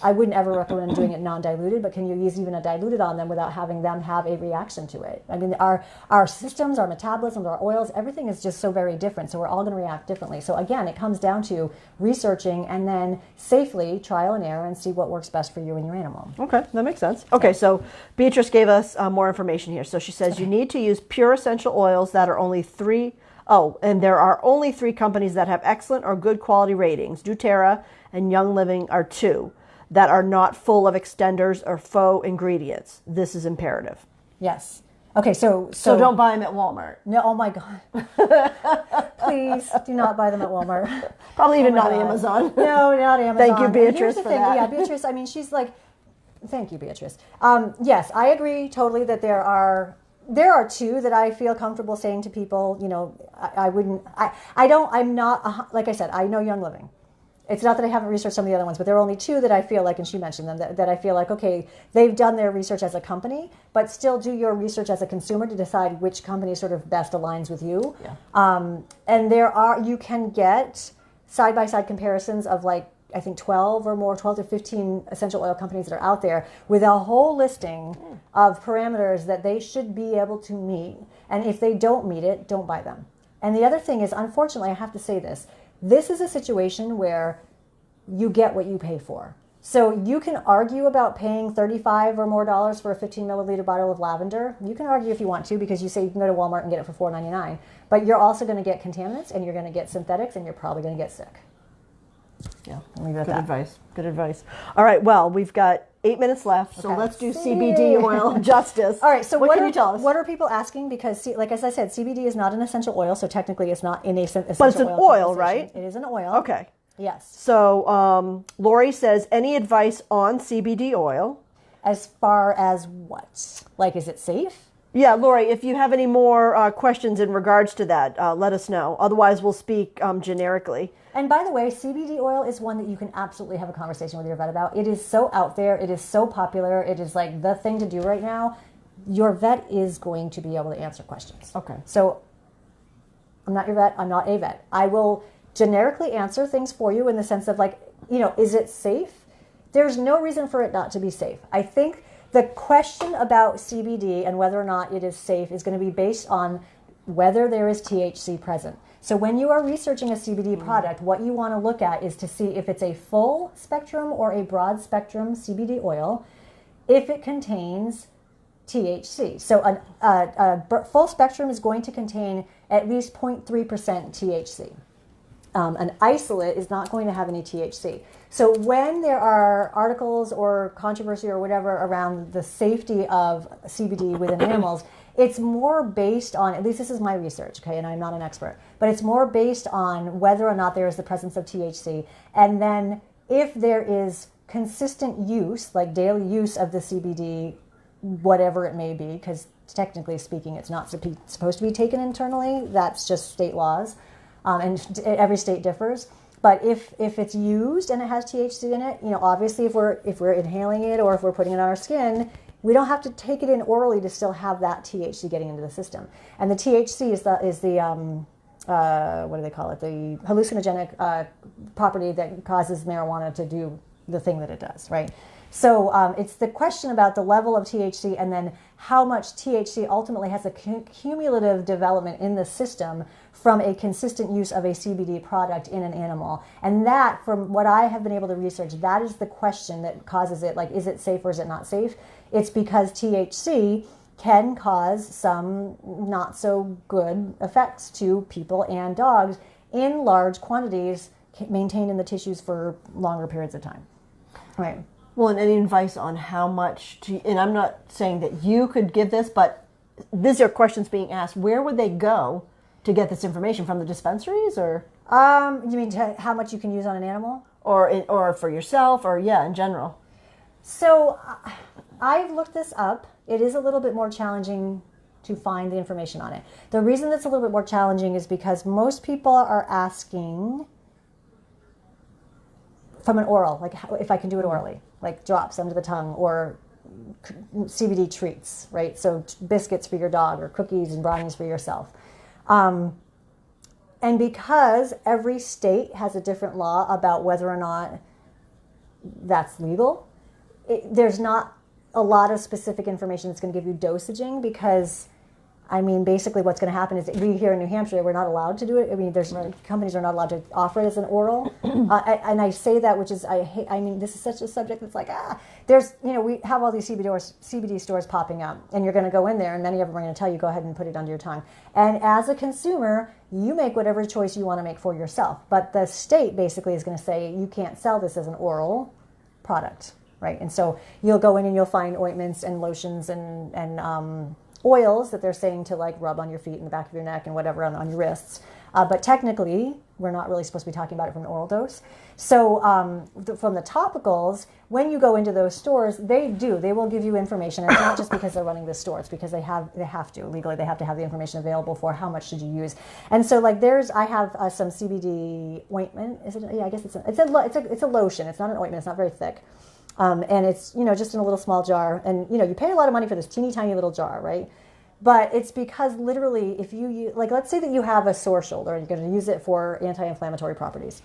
I wouldn't ever recommend doing it non-diluted, but can you use even a diluted on them without having them have a reaction to it? I mean, our systems, our metabolisms, our oils, everything is just so very different. So we're all going to react differently. So again, it comes down to researching and then safely trial and error and see what works best for you and your animal. Okay, that makes sense. Okay, so Beatrice gave us more information here. So she says you need to use pure essential oils that are only three. Oh, and there are only 3 companies that have excellent or good quality ratings. doTERRA and Young Living are 2 that are not full of extenders or faux ingredients. This is imperative. Yes. Okay, so don't buy them at Walmart. No, oh my God. Please do not buy them at Walmart. Probably even not Amazon. No, not Amazon. Thank you, And here's Beatrice, the for thing. that. Yeah, Beatrice, I mean, she's like, thank you, Beatrice. Yes, I agree totally that there are 2 that I feel comfortable saying to people, you know, I'm not, like I said, I know Young Living. It's not that I haven't researched some of the other ones, but there are only 2 that I feel like, and she mentioned them, that I feel like, okay, they've done their research as a company, but still do your research as a consumer to decide which company sort of best aligns with you. Yeah. And you can get side-by-side comparisons of like, I think 12 to 15 essential oil companies that are out there with a whole listing of parameters that they should be able to meet. And if they don't meet it, don't buy them. And the other thing is, unfortunately, I have to say this is a situation where you get what you pay for. So you can argue about paying $35 or more for a 15 milliliter bottle of lavender. You can argue if you want to, because you say you can go to Walmart and get it for $4.99. But you're also going to get contaminants, and you're going to get synthetics, and you're probably going to get sick. Yeah, good advice. Good advice. All right, well, we've got 8 minutes left, so let's do CBD oil justice. All right, so what can you tell us? What are people asking? Because, like as I said, CBD is not an essential oil, so technically it's not in a essential oil. But it's an oil, right? It is an oil. Okay. Yes. So Lori says, any advice on CBD oil? As far as what? Like, is it safe? Yeah, Lori, if you have any more questions in regards to that, let us know. Otherwise, we'll speak generically. And by the way, CBD oil is one that you can absolutely have a conversation with your vet about. It is so out there. It is so popular. It is like the thing to do right now. Your vet is going to be able to answer questions. Okay. So I'm not your vet. I'm not a vet. I will generically answer things for you in the sense of like, you know, is it safe? There's no reason for it not to be safe. I think the question about CBD and whether or not it is safe is going to be based on whether there is THC present. So when you are researching a CBD product, what you want to look at is to see if it's a full spectrum or a broad spectrum CBD oil, if it contains THC. So a full spectrum is going to contain at least 0.3% THC. An isolate is not going to have any THC. So when there are articles or controversy or whatever around the safety of CBD within animals, it's more based on, at least this is my research, okay, and I'm not an expert, but it's more based on whether or not there is the presence of THC. And then if there is consistent use, like daily use of the CBD, whatever it may be, because technically speaking, it's not supposed to be taken internally. That's just state laws. And every state differs. But if it's used and it has THC in it, you know, obviously if we're inhaling it or if we're putting it on our skin, we don't have to take it in orally to still have that THC getting into the system. And the THC is the what do they call it? The hallucinogenic property that causes marijuana to do the thing that it does, right? So it's the question about the level of THC and then how much THC ultimately has a cumulative development in the system from a consistent use of a CBD product in an animal. And that, from what I have been able to research, that is the question that causes it, like, is it safe or is it not safe? It's because THC can cause some not so good effects to people and dogs in large quantities maintained in the tissues for longer periods of time. Right. Well, and any advice on how much to, and I'm not saying that you could give this, but these are questions being asked. Where would they go to get this information? From the dispensaries, or? You mean how much you can use on an animal? Or for yourself, or yeah, in general? So I've looked this up. It is a little bit more challenging to find the information on it. The reason that's a little bit more challenging is because most people are asking from an oral, like if I can do it orally, like drops under the tongue or CBD treats, right? So biscuits for your dog or cookies and brownies for yourself. And because every state has a different law about whether or not that's legal. There's not a lot of specific information that's going to give you dosaging because, I mean, basically what's going to happen is that we here in New Hampshire, we're not allowed to do it. I mean, companies are not allowed to offer it as an oral. And I say that, which is, I hate, I mean, this is such a subject that's like, there's, we have all these CBD stores popping up, and you're going to go in there, and many of them are going to tell you, go ahead and put it under your tongue. And as a consumer, you make whatever choice you want to make for yourself. But the state basically is going to say, you can't sell this as an oral product, right? And so you'll go in and you'll find ointments and lotions and oils that they're saying to like rub on your feet and the back of your neck and whatever on your wrists. But technically, we're not really supposed to be talking about it from an oral dose. So from the topicals, when you go into those stores, they will give you information. And it's not just because they're running the store, it's because they have to, legally, they have to have the information available for how much should you use. And so like I have some CBD ointment. Is it? Yeah, I guess it's a lotion. It's not an ointment. It's not very thick. And it's, just in a little small jar. And, you pay a lot of money for this teeny tiny little jar, right? But it's because literally if you like, let's say that you have a sore shoulder and you're going to use it for anti-inflammatory properties.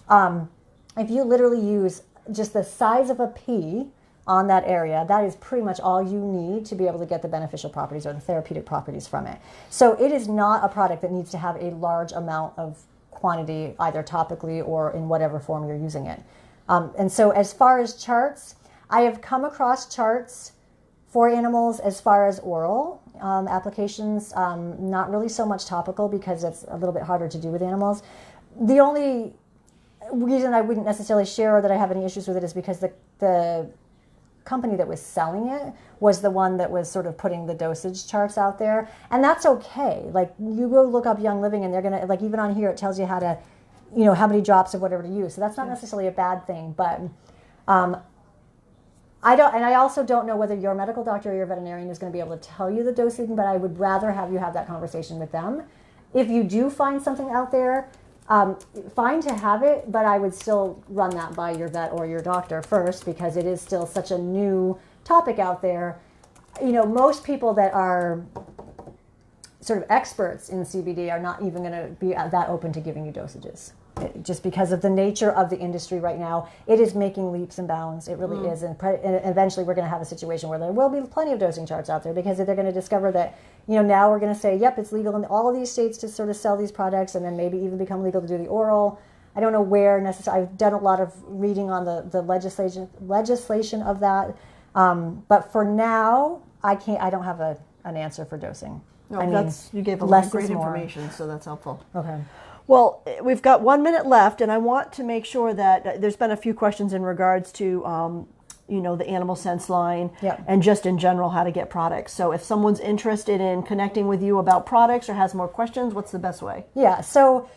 If you literally use just the size of a pea on that area, that is pretty much all you need to be able to get the beneficial properties or the therapeutic properties from it. So it is not a product that needs to have a large amount of quantity, either topically or in whatever form you're using it. And so as far as charts, I have come across charts for animals as far as oral applications, not really so much topical because it's a little bit harder to do with animals. The only reason I wouldn't necessarily share or that I have any issues with it is because the company that was selling it was the one that was sort of putting the dosage charts out there. And that's okay. Like you go look up Young Living and they're going to, like even on here, it tells you how to, how many drops of whatever to use. So that's not necessarily a bad thing, but I also don't know whether your medical doctor or your veterinarian is going to be able to tell you the dosing, but I would rather have you have that conversation with them. If you do find something out there, fine to have it, but I would still run that by your vet or your doctor first because it is still such a new topic out there. Most people that are sort of experts in CBD are not even going to be that open to giving you dosages. Just because of the nature of the industry right now, it is making leaps and bounds. It really is. And eventually we're going to have a situation where there will be plenty of dosing charts out there because they're going to discover that, now we're going to say, yep, it's legal in all of these states to sort of sell these products and then maybe even become legal to do the oral. I don't know where necessarily. I've done a lot of reading on the legislation of that. But for now, I don't have an answer for dosing. No, you gave a lot of great information, so that's helpful. Okay. Well, we've got 1 minute left, and I want to make sure that there's been a few questions in regards to, the Animal Sense line and just in general how to get products. So if someone's interested in connecting with you about products or has more questions, what's the best way? Yeah, so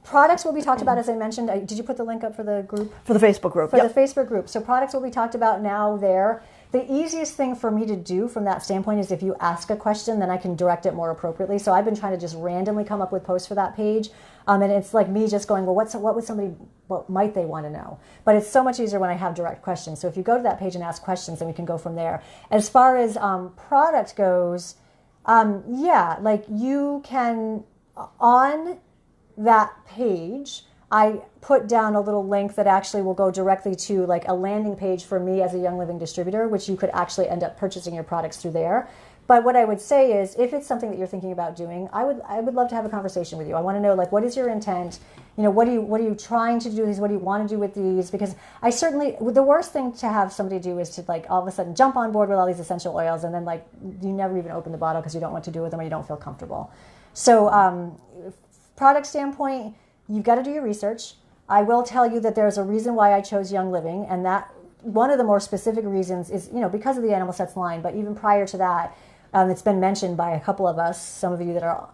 products will be talked about, as I mentioned. Did you put the link up for the group? For the Facebook group. For the Facebook group. So products will be talked about now there. The easiest thing for me to do from that standpoint is if you ask a question, then I can direct it more appropriately. So I've been trying to just randomly come up with posts for that page. And it's like me just going, well, what might they want to know? But it's so much easier when I have direct questions. So if you go to that page and ask questions, then we can go from there. As far as product goes, like you can, on that page, I put down a little link that actually will go directly to like a landing page for me as a Young Living distributor, which you could actually end up purchasing your products through there. But what I would say is, if it's something that you're thinking about doing, I would love to have a conversation with you. I want to know, like, what is your intent? What are you trying to do with these? What do you want to do with these? Because the worst thing to have somebody do is to like all of a sudden jump on board with all these essential oils and then like you never even open the bottle because you don't know what to do with them or you don't feel comfortable. So product standpoint, you've got to do your research. I will tell you that there's a reason why I chose Young Living, and that one of the more specific reasons is, because of the Animal Sense line, but even prior to that, it's been mentioned by a couple of us, some of you that are,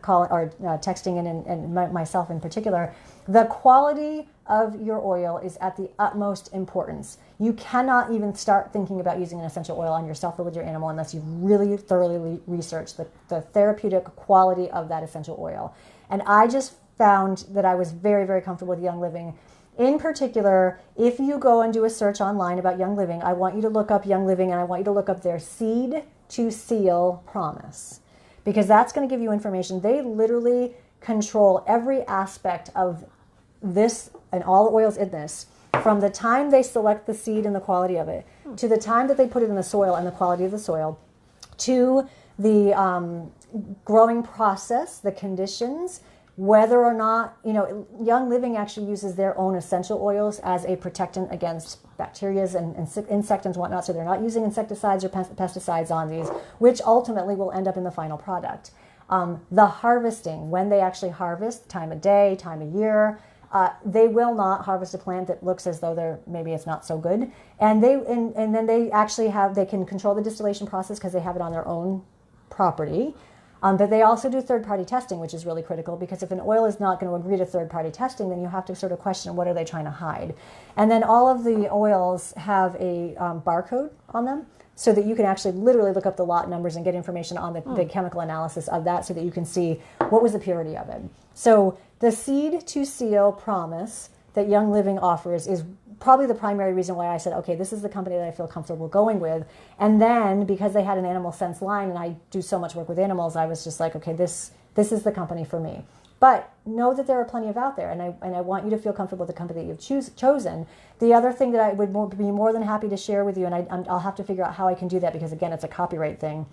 calling or texting in, and myself in particular. The quality of your oil is at the utmost importance. You cannot even start thinking about using an essential oil on yourself or with your animal unless you've really thoroughly researched the therapeutic quality of that essential oil. And I just found that I was very, very comfortable with Young Living. In particular, if you go and do a search online about Young Living, I want you to look up Young Living and I want you to look up their seed to seal promise, because that's going to give you information. They literally control every aspect of this and all the oils in this from the time they select the seed and the quality of it, to the time that they put it in the soil and the quality of the soil, to the growing process, the conditions, whether or not, Young Living actually uses their own essential oils as a protectant against bacteria and insects and whatnot. So they're not using insecticides or pesticides on these, which ultimately will end up in the final product. The harvesting, when they actually harvest, time of day, time of year, they will not harvest a plant that looks as though maybe it's not so good. And then they actually they can control the distillation process because they have it on their own property. But they also do third-party testing, which is really critical, because if an oil is not going to agree to third-party testing, then you have to sort of question what are they trying to hide. And then all of the oils have a barcode on them, so that you can actually literally look up the lot numbers and get information on the chemical analysis of that, so that you can see what was the purity of it. So the seed to seal promise that Young Living offers is probably the primary reason why I said, okay, this is the company that I feel comfortable going with. And then because they had an animal sense line, and I do so much work with animals, I was just like, okay, this is the company for me. But know that there are plenty of out there, and I want you to feel comfortable with the company that you've chosen. The other thing that I would be more than happy to share with you, and I'll have to figure out how I can do that, because again, it's a copyright thing,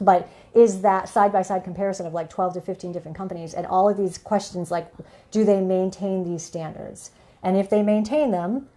but is that side-by-side comparison of like 12 to 15 different companies, and all of these questions like, do they maintain these standards? And if they maintain them,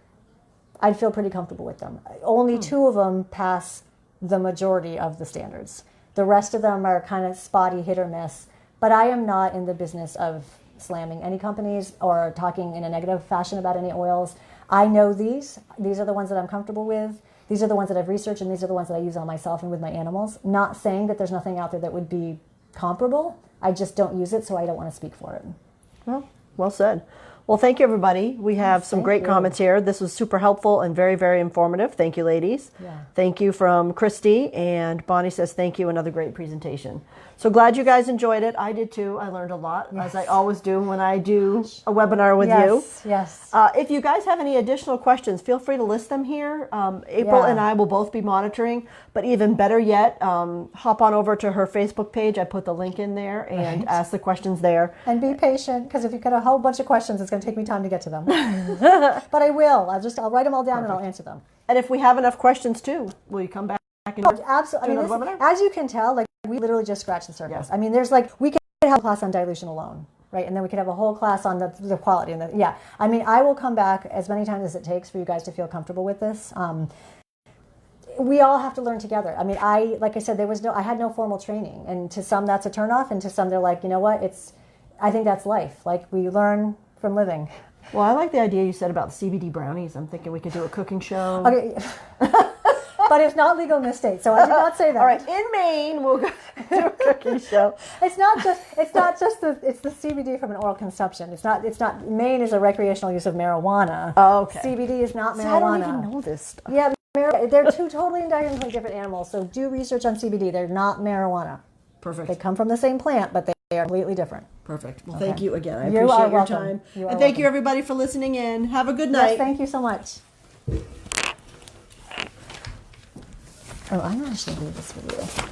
I'd feel pretty comfortable with them. Only 2 of them pass the majority of the standards. The rest of them are kind of spotty, hit or miss. But I am not in the business of slamming any companies or talking in a negative fashion about any oils. I know these. These are the ones that I'm comfortable with. These are the ones that I've researched, and these are the ones that I use on myself and with my animals. Not saying that there's nothing out there that would be comparable. I just don't use it, so I don't want to speak for it. Well said. Well, thank you, everybody. We have some great comments here. This was super helpful and very, very informative. Thank you, ladies. Yeah. Thank you from Christy. And Bonnie says, thank you. Another great presentation. So glad you guys enjoyed it. I did too. I learned a lot, as I always do when I do a webinar with you. Yes. If you guys have any additional questions, feel free to list them here. April and I will both be monitoring. But even better yet, hop on over to her Facebook page. I put the link in there and ask the questions there. And be patient, because if you've got a whole bunch of questions, it's going to take me time to get to them. But I will. I'll write them all down and I'll answer them. And if we have enough questions too, will you come back and absolutely. do another webinar? As you can tell, like we literally just scratched the surface. Yeah. I mean, we could have a class on dilution alone, right? And then we could have a whole class on the quality and I mean, I will come back as many times as it takes for you guys to feel comfortable with this. We all have to learn together. I mean, like I said, I had no formal training, and to some that's a turnoff, and to some they're like, you know what? I think that's life. Like, we learn from living. Well, I like the idea you said about CBD brownies. I'm thinking we could do a cooking show. Okay. But it's not legal in this state, so I did not say that. All right, in Maine, we'll go do a cooking show. It's not just the CBD from an oral consumption. It's not. Maine is a recreational use of marijuana. Oh, okay. CBD is not marijuana. I don't even know this stuff. Yeah, they're 2 totally entirely different animals. So do research on CBD. They're not marijuana. Perfect. They come from the same plant, but they are completely different. Perfect. Well, thank you again. I You appreciate are your welcome. time. You are And thank welcome. you, everybody, for listening in. Have a good night. Yes, thank you so much. Oh, I'm actually going to leave this video.